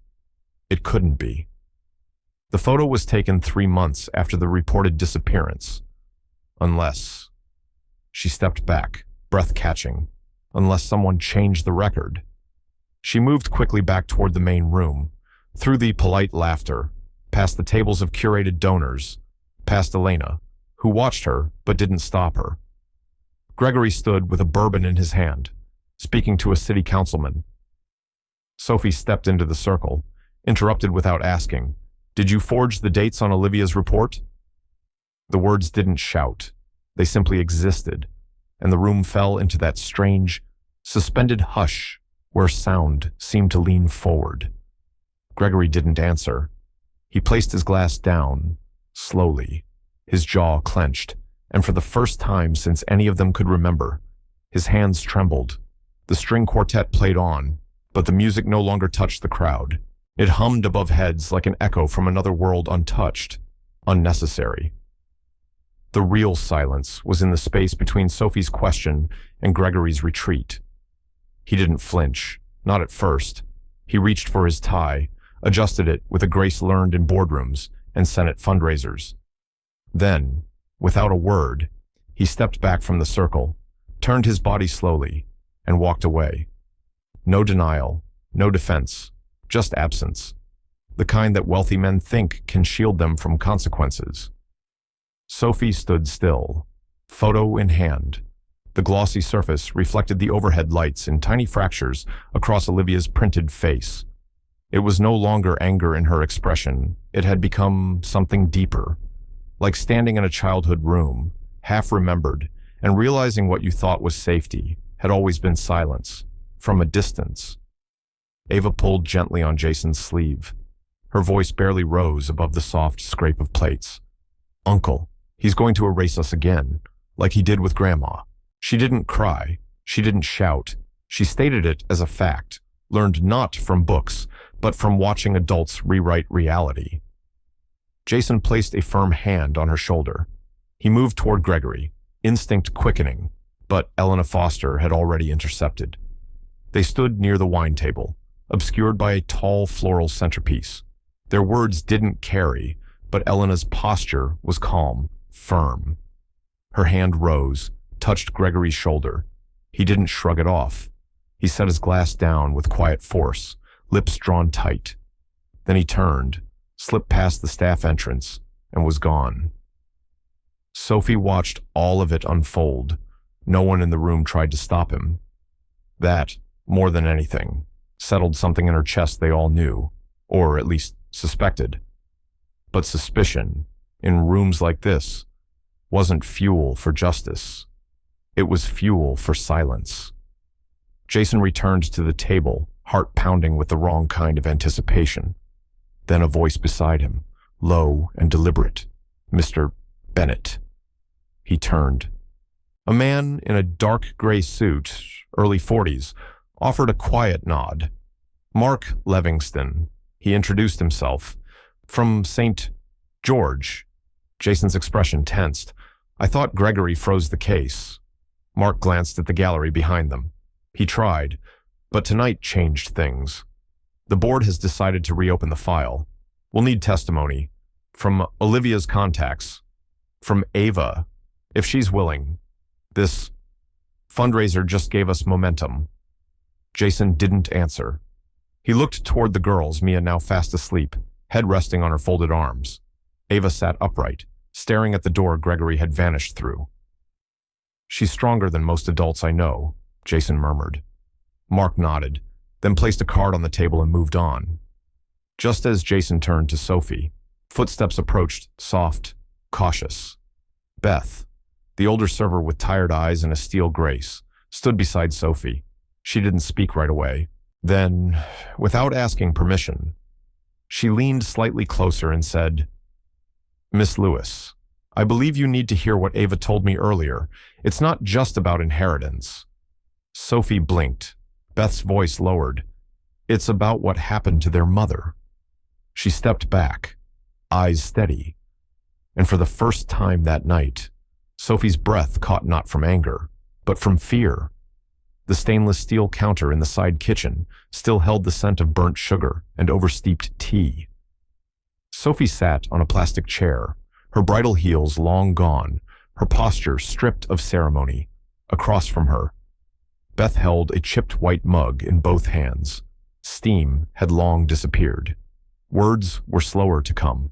it couldn't be. The photo was taken 3 months after the reported disappearance. Unless... She stepped back, breath catching. Unless someone changed the record. She moved quickly back toward the main room, through the polite laughter, past the tables of curated donors, past Elena, who watched her but didn't stop her. Gregory stood with a bourbon in his hand, speaking to a city councilman. Sophie stepped into the circle, interrupted without asking, "Did you forge the dates on Olivia's report?" The words didn't shout. They simply existed, and the room fell into that strange, suspended hush where sound seemed to lean forward. Gregory didn't answer. He placed his glass down, slowly, his jaw clenched, and for the first time since any of them could remember, his hands trembled. The string quartet played on, but the music no longer touched the crowd. It hummed above heads like an echo from another world, untouched, unnecessary. The real silence was in the space between Sophie's question and Gregory's retreat. He didn't flinch, not at first. He reached for his tie, adjusted it with a grace learned in boardrooms and Senate fundraisers. Then, without a word, he stepped back from the circle, turned his body slowly, and walked away. No denial, no defense, just absence, the kind that wealthy men think can shield them from consequences. Sophie stood still, photo in hand. The glossy surface reflected the overhead lights in tiny fractures across Olivia's printed face. It was no longer anger in her expression. It had become something deeper, like standing in a childhood room, half remembered, and realizing what you thought was safety had always been silence, from a distance. Ava pulled gently on Jason's sleeve. Her voice barely rose above the soft scrape of plates. "Uncle, he's going to erase us again, like he did with Grandma." She didn't cry. She didn't shout. She stated it as a fact, learned not from books, but from watching adults rewrite reality. Jason placed a firm hand on her shoulder. He moved toward Gregory, instinct quickening, but Elena Foster had already intercepted. They stood near the wine table, obscured by a tall floral centerpiece. Their words didn't carry, but Elena's posture was calm, firm. Her hand rose, touched Gregory's shoulder. He didn't shrug it off. He set his glass down with quiet force, lips drawn tight. Then he turned, slipped past the staff entrance, and was gone. Sophie watched all of it unfold. No one in the room tried to stop him. That, more than anything, settled something in her chest they all knew, or at least suspected. But suspicion, in rooms like this, wasn't fuel for justice. It was fuel for silence. Jason returned to the table, heart pounding with the wrong kind of anticipation. Then a voice beside him, low and deliberate. "Mr. Bennett." He turned. A man in a dark gray suit, early 40s, offered a quiet nod. "Mark Livingston," he introduced himself. "From St. George." Jason's expression tensed. "I thought Gregory froze the case." Mark glanced at the gallery behind them. He tried, but tonight changed things. "The board has decided to reopen the file. We'll need testimony from Olivia's contacts, from Ava, if she's willing. This fundraiser just gave us momentum." Jason didn't answer. He looked toward the girls, Mia now fast asleep, head resting on her folded arms. Ava sat upright, staring at the door Gregory had vanished through. "She's stronger than most adults I know," Jason murmured. Mark nodded, then placed a card on the table and moved on. Just as Jason turned to Sophie, footsteps approached, soft, cautious. Beth, the older server with tired eyes and a steel grace, stood beside Sophie. She didn't speak right away. Then, without asking permission, she leaned slightly closer and said, "Miss Lewis, I believe you need to hear what Ava told me earlier. It's not just about inheritance." Sophie blinked. Beth's voice lowered. "It's about what happened to their mother." She stepped back, eyes steady. And for the first time that night, Sophie's breath caught not from anger, but from fear. The stainless steel counter in the side kitchen still held the scent of burnt sugar and oversteeped tea. Sophie sat on a plastic chair, her bridal heels long gone, her posture stripped of ceremony. Across from her, Beth held a chipped white mug in both hands. Steam had long disappeared. Words were slower to come.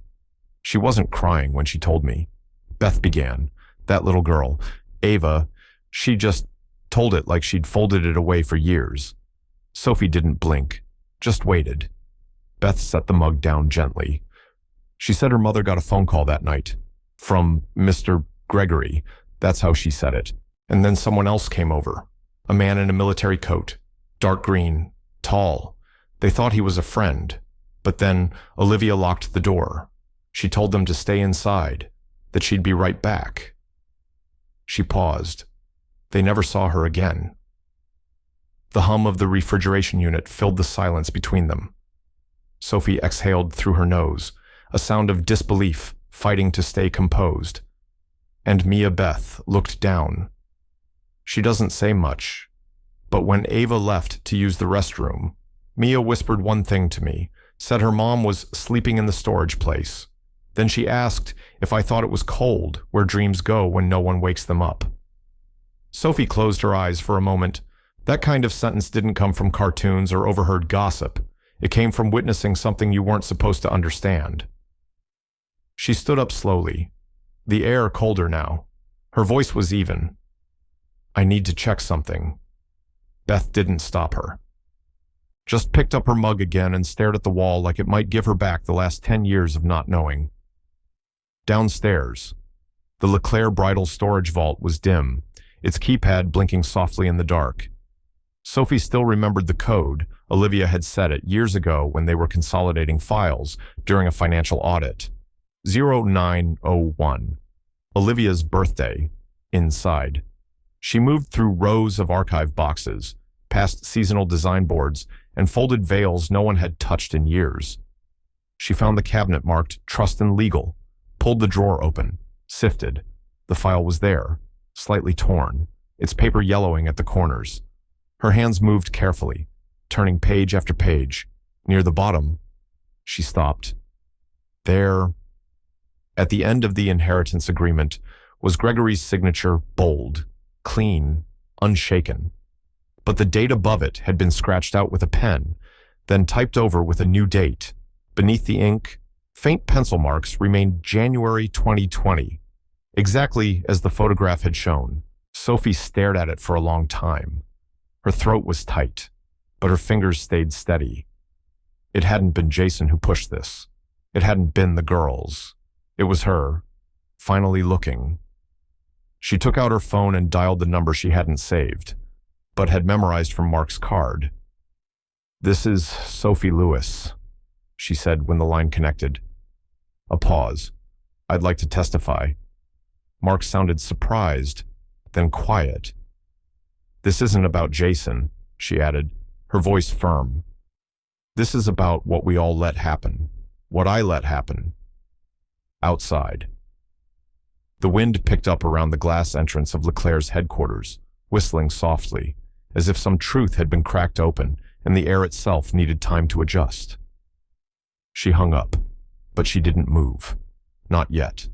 "She wasn't crying when she told me," Beth began. "That little girl, Ava, she just told it like she'd folded it away for years." Sophie didn't blink, just waited. Beth set the mug down gently. "She said her mother got a phone call that night. From Mr. Gregory. That's how she said it. And then someone else came over. A man in a military coat, dark green, tall. They thought he was a friend. But then Olivia locked the door. She told them to stay inside, that she'd be right back. She paused. They never saw her again. The hum of the refrigeration unit filled the silence between them. Sophie exhaled through her nose, a sound of disbelief, fighting to stay composed. And Mia Beth looked down. She doesn't say much, but when Ava left to use the restroom, Mia whispered one thing to me, said her mom was sleeping in the storage place. Then she asked if I thought it was cold where dreams go when no one wakes them up. Sophie closed her eyes for a moment. That kind of sentence didn't come from cartoons or overheard gossip. It came from witnessing something you weren't supposed to understand. She stood up slowly, the air colder now. Her voice was even. I need to check something. Beth didn't stop her. Just picked up her mug again and stared at the wall like it might give her back the last 10 years of not knowing. Downstairs, the LeClaire bridal storage vault was dim, its keypad blinking softly in the dark. Sophie still remembered the code. Olivia had set it years ago when they were consolidating files during a financial audit. 0901. Olivia's birthday. Inside. She moved through rows of archive boxes, past seasonal design boards, and folded veils no one had touched in years. She found the cabinet marked Trust and Legal, pulled the drawer open, sifted. The file was there, slightly torn, its paper yellowing at the corners. Her hands moved carefully, turning page after page. Near the bottom, she stopped. There, at the end of the inheritance agreement, was Gregory's signature, bold, clean, unshaken. But the date above it had been scratched out with a pen, then typed over with a new date. Beneath the ink, faint pencil marks remained January 2020, exactly as the photograph had shown. Sophie stared at it for a long time. Her throat was tight, but her fingers stayed steady. It hadn't been Jason who pushed this. It hadn't been the girls. It was her, finally looking. She took out her phone and dialed the number she hadn't saved, but had memorized from Mark's card. "This is Sophie Lewis," she said when the line connected. A pause. "I'd like to testify." Mark sounded surprised, then quiet. "This isn't about Jason," she added, her voice firm. "This is about what we all let happen, what I let happen." Outside. The wind picked up around the glass entrance of LeClaire's headquarters, whistling softly, as if some truth had been cracked open and the air itself needed time to adjust. She hung up, but she didn't move. Not yet.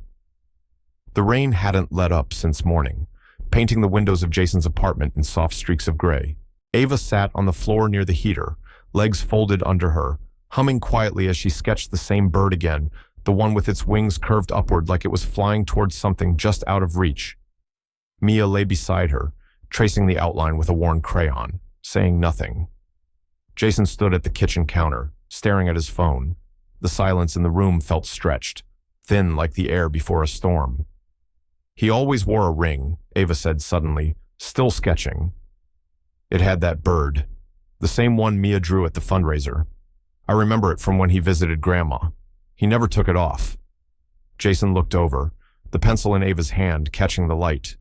The rain hadn't let up since morning, painting the windows of Jason's apartment in soft streaks of gray. Ava sat on the floor near the heater, legs folded under her, humming quietly as she sketched the same bird again, the one with its wings curved upward like it was flying towards something just out of reach. Mia lay beside her, tracing the outline with a worn crayon, saying nothing. Jason stood at the kitchen counter, staring at his phone. The silence in the room felt stretched, thin like the air before a storm. "He always wore a ring," Ava said suddenly, still sketching. "It had that bird, the same one Mia drew at the fundraiser. I remember it from when he visited Grandma. He never took it off." Jason looked over, the pencil in Ava's hand catching the light.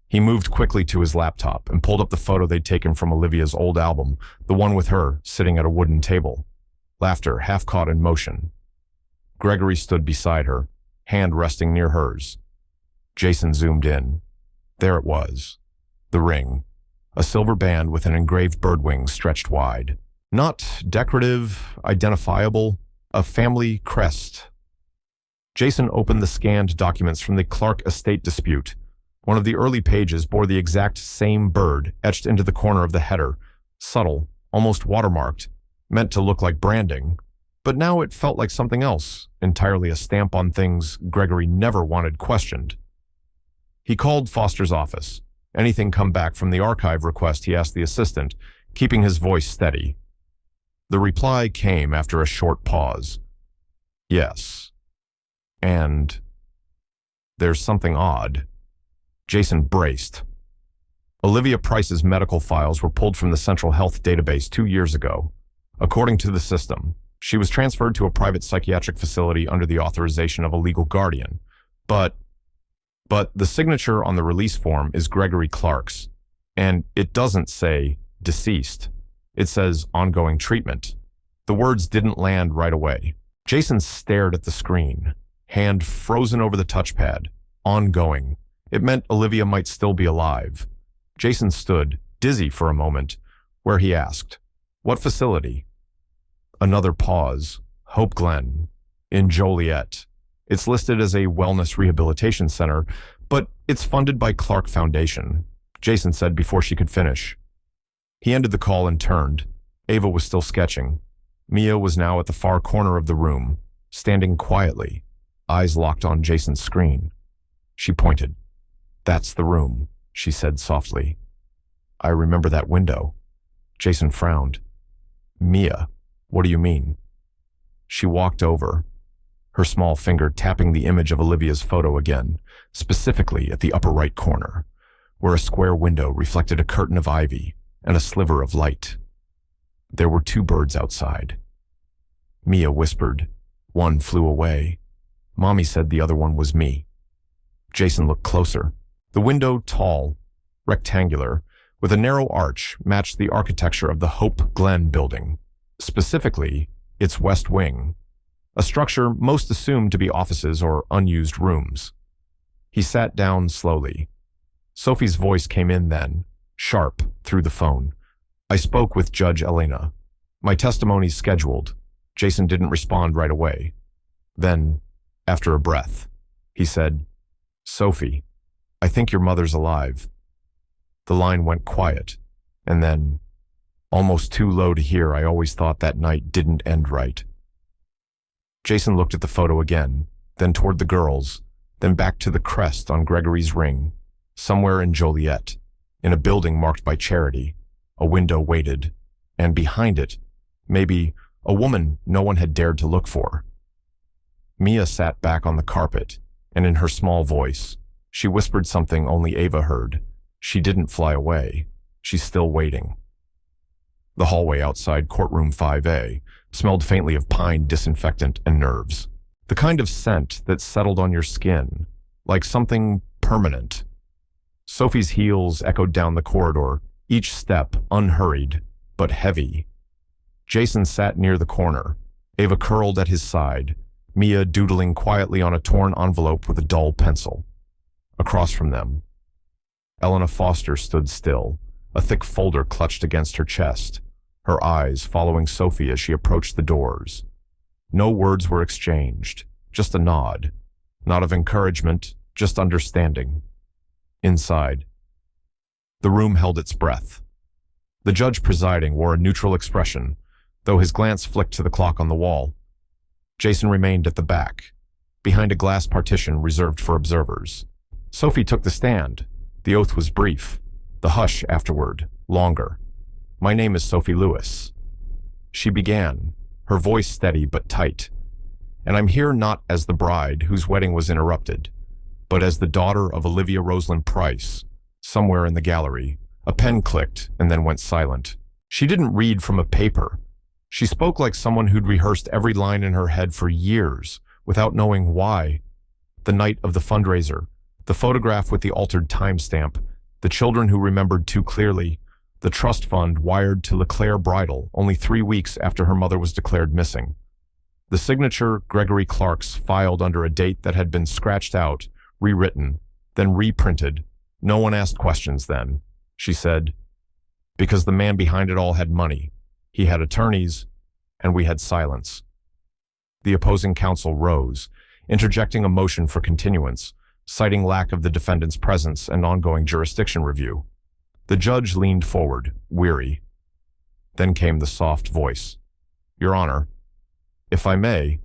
He moved quickly to his laptop and pulled up the photo they'd taken from Olivia's old album, the one with her sitting at a wooden table. Laughter half caught in motion. Gregory stood beside her, hand resting near hers. Jason zoomed in. There it was. The ring. A silver band with an engraved bird wing stretched wide. Not decorative, identifiable, a family crest. Jason opened the scanned documents from the Clark estate dispute. One of the early pages bore the exact same bird etched into the corner of the header, subtle, almost watermarked, meant to look like branding. But now it felt like something else, entirely a stamp on things Gregory never wanted questioned. He called Foster's office. Anything come back from the archive request, he asked the assistant, keeping his voice steady. The reply came after a short pause. Yes. And there's something odd. Jason braced. Olivia Price's medical files were pulled from the Central Health Database 2 years ago. According to the system, she was transferred to a private psychiatric facility under the authorization of a legal guardian. But the signature on the release form is Gregory Clark's, and it doesn't say deceased. It says ongoing treatment. The words didn't land right away. Jason stared at the screen, hand frozen over the touchpad. Ongoing. It meant Olivia might still be alive. Jason stood, dizzy for a moment, where he asked, "What facility?" Another pause. Hope Glen, in Joliet. It's listed as a wellness rehabilitation center, but it's funded by Clark Foundation, Jason said before she could finish. He ended the call and turned. Ava was still sketching. Mia was now at the far corner of the room, standing quietly, eyes locked on Jason's screen. She pointed. "That's the room," she said softly. "I remember that window." Jason frowned. "Mia, what do you mean?" She walked over, her small finger tapping the image of Olivia's photo again, specifically at the upper right corner, where a square window reflected a curtain of ivy and a sliver of light. There were 2 birds outside. Mia whispered. "One flew away. Mommy said the other one was me." Jason looked closer. The window, tall, rectangular, with a narrow arch, matched the architecture of the Hope Glen building, specifically its west wing, a structure most assumed to be offices or unused rooms. He sat down slowly. Sophie's voice came in then, sharp, through the phone. "I spoke with Judge Elena. My testimony's scheduled." Jason didn't respond right away. Then, after a breath, he said, "Sophie, I think your mother's alive." The line went quiet, and then, almost too low to hear, "I always thought that night didn't end right." Jason looked at the photo again, then toward the girls, then back to the crest on Gregory's ring. Somewhere in Joliet, in a building marked by charity, a window waited, and behind it, maybe a woman no one had dared to look for. Mia sat back on the carpet, and in her small voice, she whispered something only Ava heard. She didn't fly away. She's still waiting. The hallway outside courtroom 5A smelled faintly of pine disinfectant and nerves. The kind of scent that settled on your skin, like something permanent. Sophie's heels echoed down the corridor, each step unhurried, but heavy. Jason sat near the corner, Ava curled at his side, Mia doodling quietly on a torn envelope with a dull pencil. Across from them, Elena Foster stood still, a thick folder clutched against her chest, her eyes following Sophie as she approached the doors. No words were exchanged, just a nod, not of encouragement, just understanding. Inside, the room held its breath. The judge presiding wore a neutral expression, though his glance flicked to the clock on the wall. Jason remained at the back, behind a glass partition reserved for observers. Sophie took the stand. The oath was brief, the hush afterward, longer. "My name is Sophie Lewis." She began, her voice steady but tight. "And I'm here not as the bride whose wedding was interrupted, but as the daughter of Olivia Rosalind Price." Somewhere in the gallery, a pen clicked and then went silent. She didn't read from a paper. She spoke like someone who'd rehearsed every line in her head for years, without knowing why. The night of the fundraiser, the photograph with the altered timestamp, the children who remembered too clearly, the trust fund wired to LeClaire Bridal only 3 weeks after her mother was declared missing. The signature, Gregory Clark's, filed under a date that had been scratched out, rewritten, then reprinted. "No one asked questions then," she said, "because the man behind it all had money. He had attorneys, and we had silence." The opposing counsel rose, interjecting a motion for continuance, citing lack of the defendant's presence and ongoing jurisdiction review. The judge leaned forward, weary. Then came the soft voice. "Your Honor, if I may."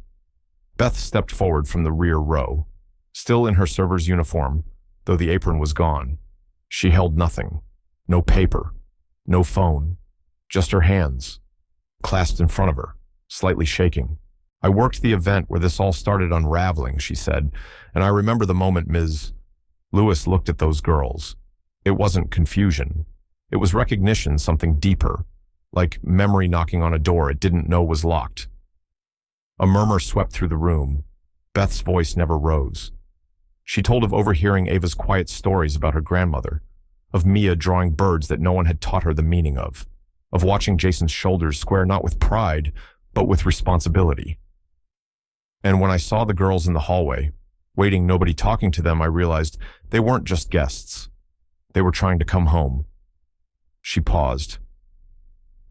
Beth stepped forward from the rear row, still in her server's uniform, though the apron was gone. She held nothing. No paper. No phone. Just her hands, clasped in front of her, slightly shaking. "I worked the event where this all started unraveling," she said, "and I remember the moment Ms. Lewis looked at those girls. It wasn't confusion. It was recognition, something deeper, like memory knocking on a door it didn't know was locked. A murmur swept through the room. Beth's voice never rose. She told of overhearing Ava's quiet stories about her grandmother, of Mia drawing birds that no one had taught her the meaning of watching Jason's shoulders square not with pride, but with responsibility. And when I saw the girls in the hallway, waiting, nobody talking to them, I realized they weren't just guests. They were trying to come home. She paused.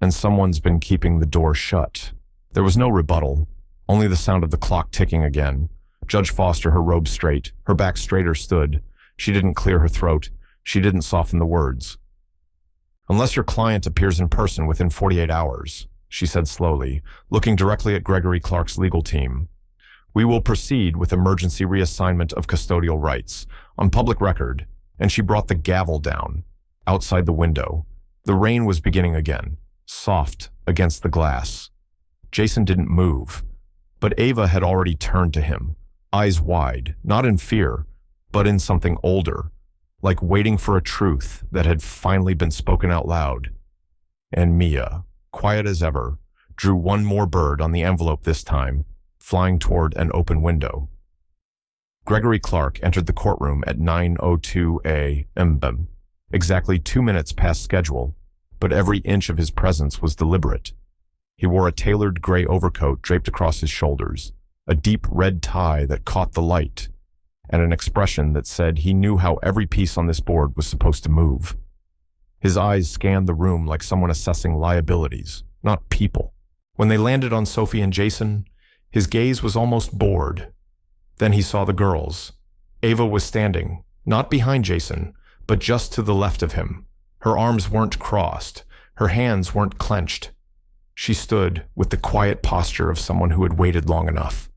And someone's been keeping the door shut. There was no rebuttal, only the sound of the clock ticking again. Judge Foster, her robe straight, her back straighter, stood. She didn't clear her throat. She didn't soften the words. "Unless your client appears in person within 48 hours, she said slowly, looking directly at Gregory Clark's legal team, "we will proceed with emergency reassignment of custodial rights on public record." And she brought the gavel down. Outside the window, the rain was beginning again, soft against the glass. Jason didn't move, but Ava had already turned to him, eyes wide, not in fear, but in something older, like waiting for a truth that had finally been spoken out loud. And Mia, quiet as ever, drew one more bird on the envelope this time, flying toward an open window. Gregory Clark entered the courtroom at 9:02 a.m., exactly 2 minutes past schedule, but every inch of his presence was deliberate. He wore a tailored gray overcoat draped across his shoulders, a deep red tie that caught the light, and an expression that said he knew how every piece on this board was supposed to move. His eyes scanned the room like someone assessing liabilities, not people. When they landed on Sophie and Jason, his gaze was almost bored. Then he saw the girls. Ava was standing, not behind Jason, but just to the left of him. Her arms weren't crossed. Her hands weren't clenched. She stood with the quiet posture of someone who had waited long enough.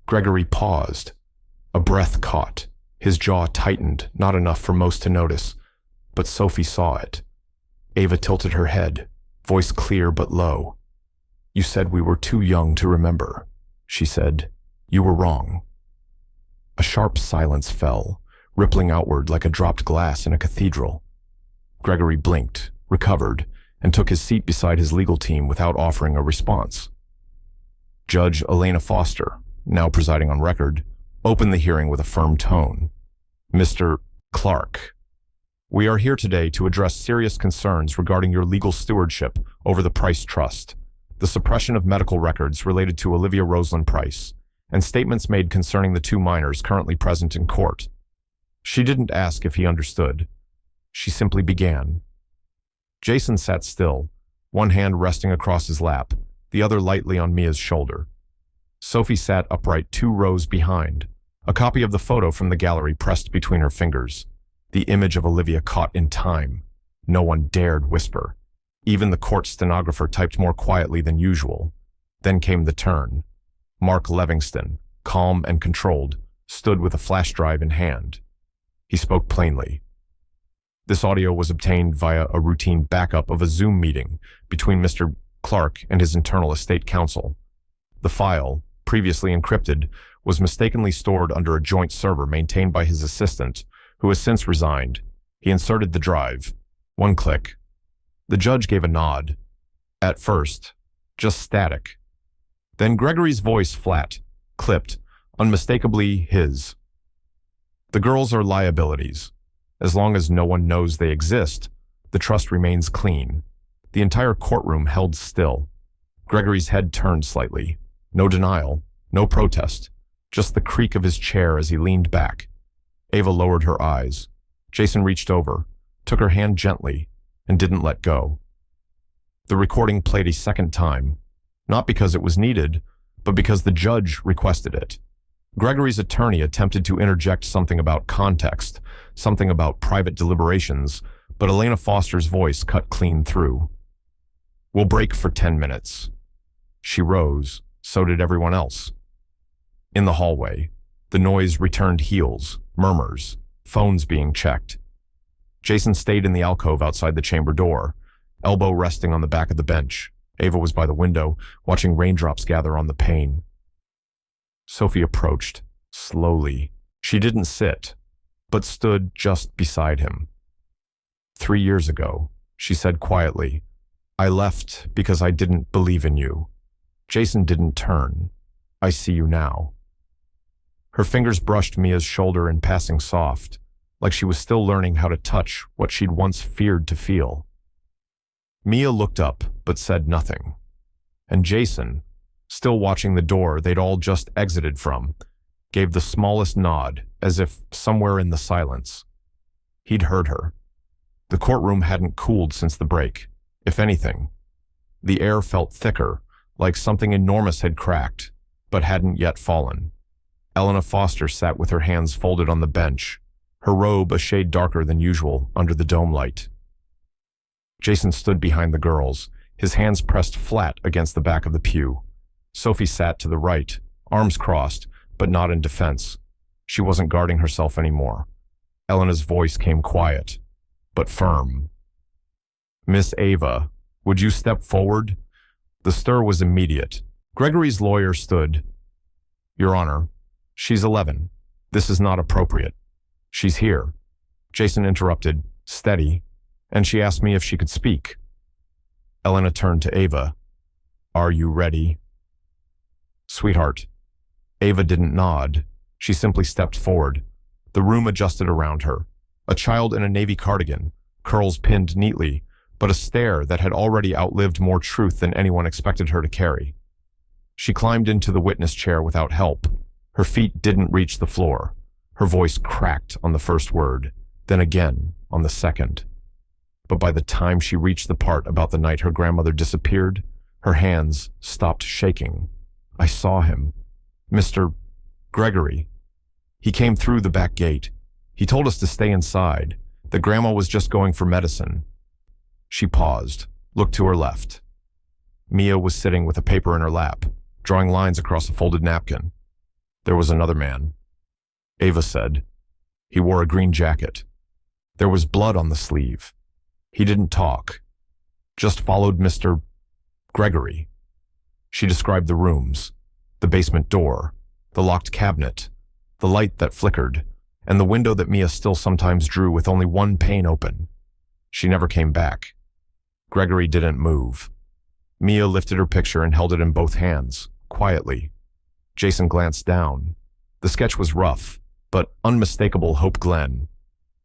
Gregory paused. A breath caught. His jaw tightened, not enough for most to notice, but Sophie saw it. Ava tilted her head, voice clear but low. "You said we were too young to remember," she said. "You were wrong." A sharp silence fell, rippling outward like a dropped glass in a cathedral. Gregory blinked, recovered, and took his seat beside his legal team without offering a response. Judge Elena Foster, now presiding on record, opened the hearing with a firm tone. "Mr. Clark, we are here today to address serious concerns regarding your legal stewardship over the Price Trust, the suppression of medical records related to Olivia Rosalind Price, and statements made concerning the 2 minors currently present in court." She didn't ask if he understood. She simply began. Jason sat still, one hand resting across his lap, the other lightly on Mia's shoulder. Sophie sat upright 2 rows behind, a copy of the photo from the gallery pressed between her fingers, the image of Olivia caught in time. No one dared whisper. Even the court stenographer typed more quietly than usual. Then came the turn. Mark Livingston, calm and controlled, stood with a flash drive in hand. He spoke plainly. This audio was obtained via a routine backup of a Zoom meeting between Mr. Clark and his internal estate counsel. The file, previously encrypted, was mistakenly stored under a joint server maintained by his assistant, who has since resigned. He inserted the drive. 1 click. The judge gave a nod. At first, just static. Then Gregory's voice flat, clipped, unmistakably his. "The girls are liabilities. As long as no one knows they exist, the trust remains clean." The entire courtroom held still. Gregory's head turned slightly. No denial, no protest, just the creak of his chair as he leaned back. Ava lowered her eyes. Jason reached over, took her hand gently, and didn't let go. The recording played a second time, not because it was needed, but because the judge requested it. Gregory's attorney attempted to interject something about context, something about private deliberations, but Elena Foster's voice cut clean through. "We'll break for 10 minutes. She rose, so did everyone else. In the hallway, the noise returned heels, murmurs, phones being checked. Jason stayed in the alcove outside the chamber door, elbow resting on the back of the bench. Ava was by the window, watching raindrops gather on the pane. Sophie approached, slowly. She didn't sit. but stood just beside him. 3 years ago, she said quietly, I left because I didn't believe in you. Jason didn't turn. I see you now. Her fingers brushed Mia's shoulder in passing soft, like she was still learning how to touch what she'd once feared to feel. Mia looked up, but said nothing. And Jason, still watching the door they'd all just exited from, gave the smallest nod, as if somewhere in the silence. He'd heard her. The courtroom hadn't cooled since the break. If anything, the air felt thicker, like something enormous had cracked, but hadn't yet fallen. Elena Foster sat with her hands folded on the bench, her robe a shade darker than usual under the dome light. Jason stood behind the girls, his hands pressed flat against the back of the pew. Sophie sat to the right, arms crossed, but not in defense. She wasn't guarding herself anymore. Elena's voice came quiet, but firm. Miss Ava, would you step forward? The stir was immediate. Gregory's lawyer stood. Your Honor, she's 11. This is not appropriate. She's here. Jason interrupted, steady, and she asked me if she could speak. Elena turned to Ava. Are you ready? Sweetheart. Ava didn't nod. She simply stepped forward. The room adjusted around her. A child in a navy cardigan, curls pinned neatly, but a stare that had already outlived more truth than anyone expected her to carry. She climbed into the witness chair without help. Her feet didn't reach the floor. Her voice cracked on the first word, then again on the second. But by the time she reached the part about the night her grandmother disappeared, her hands stopped shaking. I saw him. Mr. Gregory. He came through the back gate. He told us to stay inside, that Grandma was just going for medicine. She paused, looked to her left. Mia was sitting with a paper in her lap, drawing lines across a folded napkin. There was another man. Ava said. He wore a green jacket. There was blood on the sleeve. He didn't talk, just followed Mr. Gregory. She described the rooms, the basement door, the locked cabinet, the light that flickered, and the window that Mia still sometimes drew with only one pane open. She never came back. Gregory didn't move. Mia lifted her picture and held it in both hands, quietly. Jason glanced down. The sketch was rough, but unmistakable Hope Glen.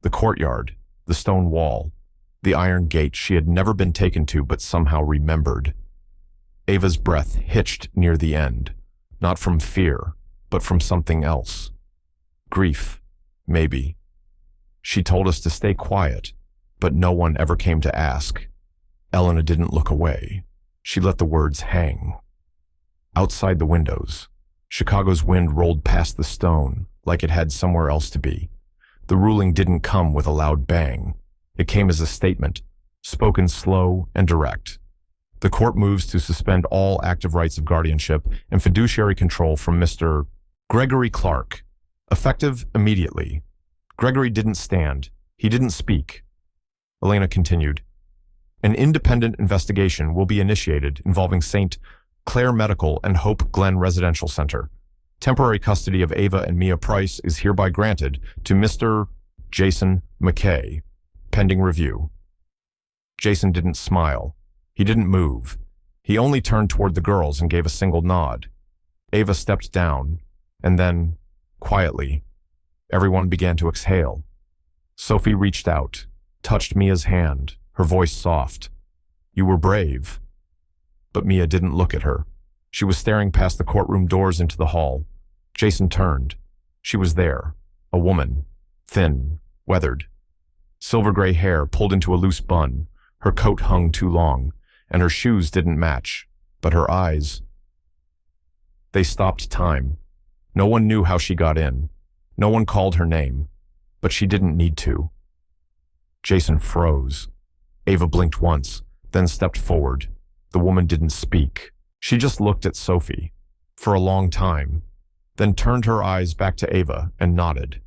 The courtyard, the stone wall, the iron gate she had never been taken to but somehow remembered. Ava's breath hitched near the end, not from fear, but from something else. Grief, maybe. She told us to stay quiet, but no one ever came to ask. Elena didn't look away. She let the words hang. Outside the windows, Chicago's wind rolled past the stone like it had somewhere else to be. The ruling didn't come with a loud bang. It came as a statement, spoken slow and direct. The court moves to suspend all active rights of guardianship and fiduciary control from Mr. Gregory Clark, effective immediately. Gregory didn't stand. He didn't speak. Elena continued. An independent investigation will be initiated involving St. Clair Medical and Hope Glen Residential Center. Temporary custody of Ava and Mia Price is hereby granted to Mr. Jason McKay, pending review. Jason didn't smile. He didn't move. He only turned toward the girls and gave a single nod. Ava stepped down, and then, quietly, everyone began to exhale. Sophie reached out, touched Mia's hand, her voice soft. You were brave. But Mia didn't look at her. She was staring past the courtroom doors into the hall. Jason turned. She was there, a woman, thin, weathered. Silver gray hair pulled into a loose bun. Her coat hung too long, and her shoes didn't match, but her eyes. They stopped time. No one knew how she got in. No one called her name, but she didn't need to. Jason froze. Ava blinked once, then stepped forward. The woman didn't speak. She just looked at Sophie for a long time, then turned her eyes back to Ava and nodded.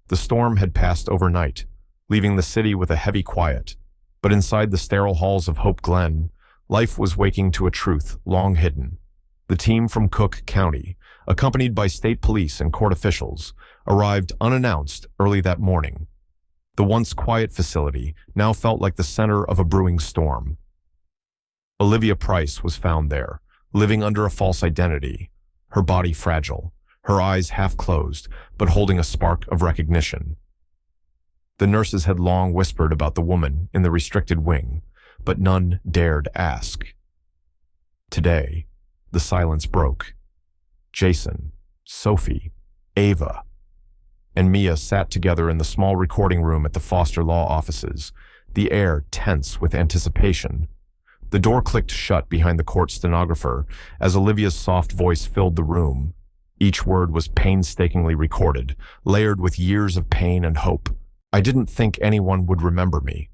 The storm had passed overnight, leaving the city with a heavy quiet. But inside the sterile halls of Hope Glen, life was waking to a truth long hidden. The team from Cook County, accompanied by state police and court officials, arrived unannounced early that morning. The once quiet facility now felt like the center of a brewing storm. Olivia Price was found there, living under a false identity, her body fragile, her eyes half closed, but holding a spark of recognition. The nurses had long whispered about the woman in the restricted wing, but none dared ask. Today, the silence broke. Jason, Sophie, Ava, and Mia sat together in the small recording room at the Foster Law offices, the air tense with anticipation. The door clicked shut behind the court stenographer as Olivia's soft voice filled the room. Each word was painstakingly recorded, layered with years of pain and hope. "I didn't think anyone would remember me,"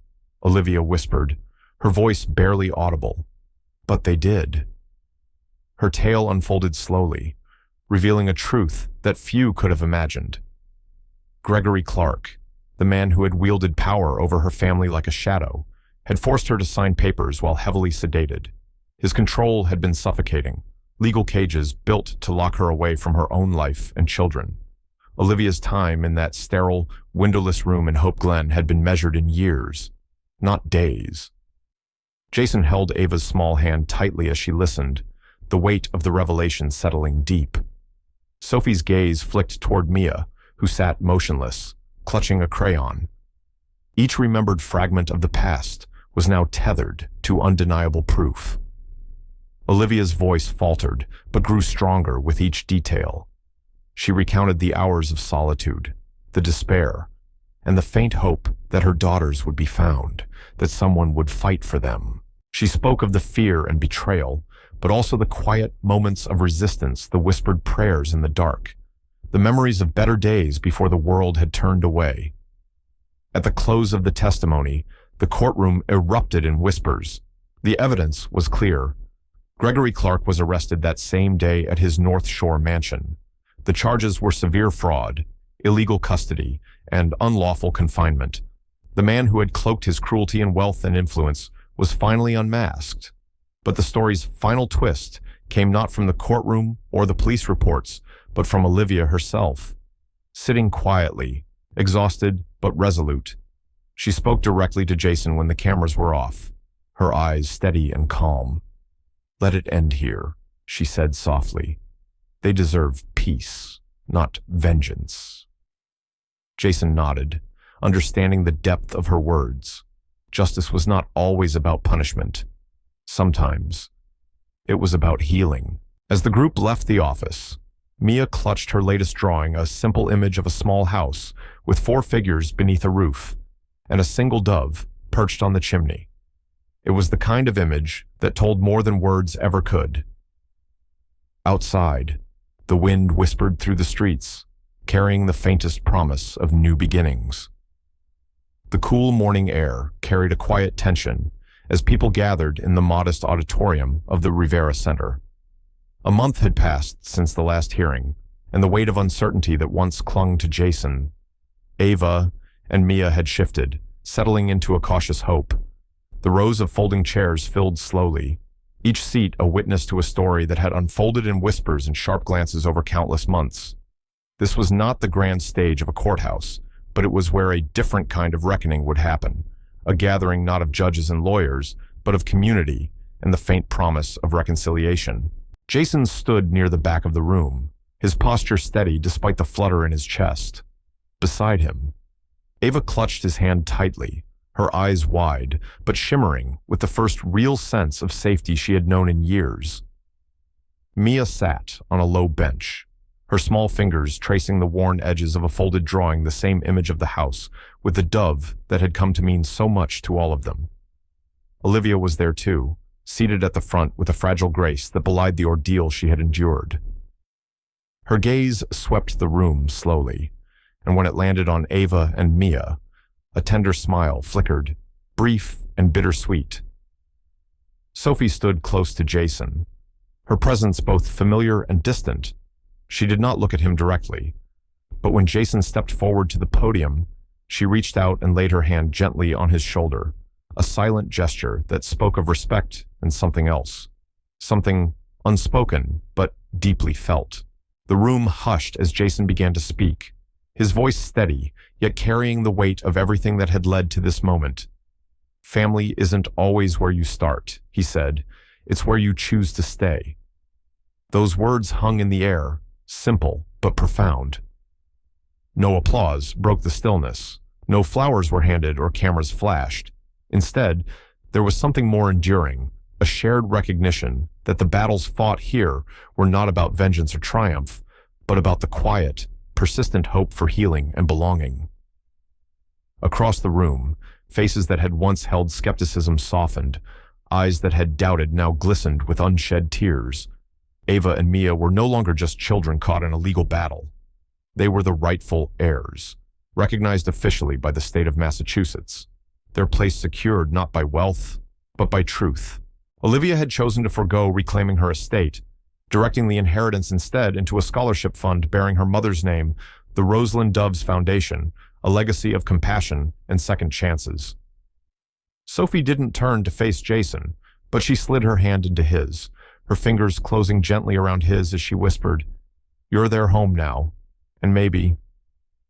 Olivia whispered, her voice barely audible. "But they did." Her tale unfolded slowly, revealing a truth that few could have imagined. Gregory Clark, the man who had wielded power over her family like a shadow, had forced her to sign papers while heavily sedated. His control had been suffocating, legal cages built to lock her away from her own life and children. Olivia's time in that sterile, windowless room in Hope Glen had been measured in years, not days. Jason held Ava's small hand tightly as she listened, the weight of the revelation settling deep. Sophie's gaze flicked toward Mia, who sat motionless, clutching a crayon. Each remembered fragment of the past was now tethered to undeniable proof. Olivia's voice faltered, but grew stronger with each detail. She recounted the hours of solitude, the despair, and the faint hope that her daughters would be found, that someone would fight for them. She spoke of the fear and betrayal, but also the quiet moments of resistance, the whispered prayers in the dark, the memories of better days before the world had turned away. At the close of the testimony, the courtroom erupted in whispers. The evidence was clear. Gregory Clark was arrested that same day at his North Shore mansion. The charges were severe fraud, illegal custody, and unlawful confinement. The man who had cloaked his cruelty in wealth and influence was finally unmasked. But the story's final twist came not from the courtroom or the police reports, but from Olivia herself. Sitting quietly, exhausted but resolute, she spoke directly to Jason when the cameras were off, her eyes steady and calm. "Let it end here," she said softly. "They deserve peace, not vengeance." Jason nodded, understanding the depth of her words. Justice was not always about punishment. Sometimes it was about healing. As the group left the office, Mia clutched her latest drawing, a simple image of a small house with 4 figures beneath a roof and a single dove perched on the chimney. It was the kind of image that told more than words ever could. Outside, the wind whispered through the streets, carrying the faintest promise of new beginnings. The cool morning air carried a quiet tension as people gathered in the modest auditorium of the Rivera Center. A month had passed since the last hearing, and the weight of uncertainty that once clung to Jason, Ava, and Mia had shifted, settling into a cautious hope. The rows of folding chairs filled slowly, each seat a witness to a story that had unfolded in whispers and sharp glances over countless months. This was not the grand stage of a courthouse, but it was where a different kind of reckoning would happen, a gathering not of judges and lawyers, but of community and the faint promise of reconciliation. Jason stood near the back of the room, his posture steady despite the flutter in his chest. Beside him, Ava clutched his hand tightly, her eyes wide, but shimmering with the first real sense of safety she had known in years. Mia sat on a low bench, her small fingers tracing the worn edges of a folded drawing, the same image of the house, with the dove that had come to mean so much to all of them. Olivia was there too, seated at the front with a fragile grace that belied the ordeal she had endured. Her gaze swept the room slowly, and when it landed on Ava and Mia, a tender smile flickered, brief and bittersweet. Sophie stood close to Jason, her presence both familiar and distant. She did not look at him directly, but when Jason stepped forward to the podium, she reached out and laid her hand gently on his shoulder, a silent gesture that spoke of respect and something else, something unspoken but deeply felt. The room hushed as Jason began to speak, his voice steady, yet carrying the weight of everything that had led to this moment. "Family isn't always where you start," he said. "It's where you choose to stay." Those words hung in the air, simple but profound. No applause broke the stillness. No flowers were handed or cameras flashed. Instead, there was something more enduring, a shared recognition that the battles fought here were not about vengeance or triumph, but about the quiet, persistent hope for healing and belonging. Across the room, faces that had once held skepticism softened, eyes that had doubted now glistened with unshed tears. Ava and Mia were no longer just children caught in a legal battle. They were the rightful heirs, recognized officially by the state of Massachusetts, their place secured not by wealth, but by truth. Olivia had chosen to forego reclaiming her estate, directing the inheritance instead into a scholarship fund bearing her mother's name, the Rosalind Doves Foundation, a legacy of compassion and second chances. Sophie didn't turn to face Jason, but she slid her hand into his, her fingers closing gently around his as she whispered, "You're their home now, and maybe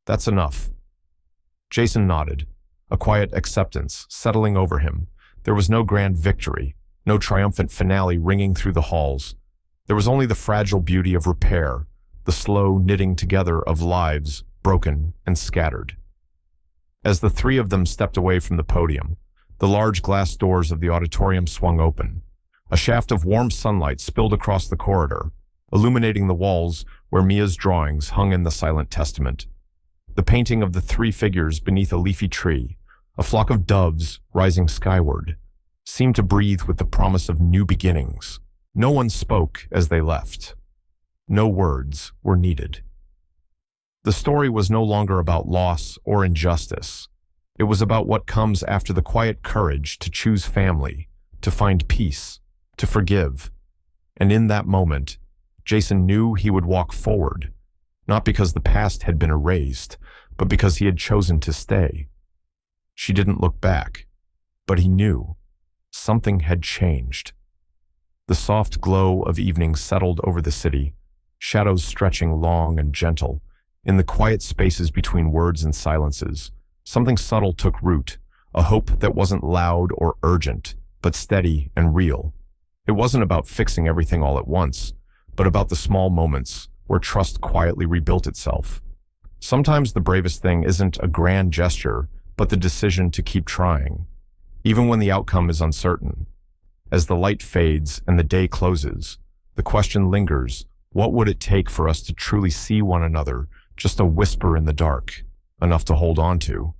that's enough." Jason nodded, a quiet acceptance settling over him. There was no grand victory, no triumphant finale ringing through the halls. There was only the fragile beauty of repair, the slow knitting together of lives broken and scattered. As the three of them stepped away from the podium, the large glass doors of the auditorium swung open. A shaft of warm sunlight spilled across the corridor, illuminating the walls where Mia's drawings hung in the silent testament. The painting of the three figures beneath a leafy tree, a flock of doves rising skyward, seemed to breathe with the promise of new beginnings. No one spoke as they left. No words were needed. The story was no longer about loss or injustice. It was about what comes after the quiet courage to choose family, to find peace, to forgive. And in that moment, Jason knew he would walk forward, not because the past had been erased, but because he had chosen to stay. She didn't look back, but he knew something had changed. The soft glow of evening settled over the city, shadows stretching long and gentle. In the quiet spaces between words and silences, something subtle took root, a hope that wasn't loud or urgent, but steady and real. It wasn't about fixing everything all at once, but about the small moments where trust quietly rebuilt itself. Sometimes the bravest thing isn't a grand gesture, but the decision to keep trying, even when the outcome is uncertain. As the light fades and the day closes, the question lingers, what would it take for us to truly see one another, just a whisper in the dark, enough to hold on to?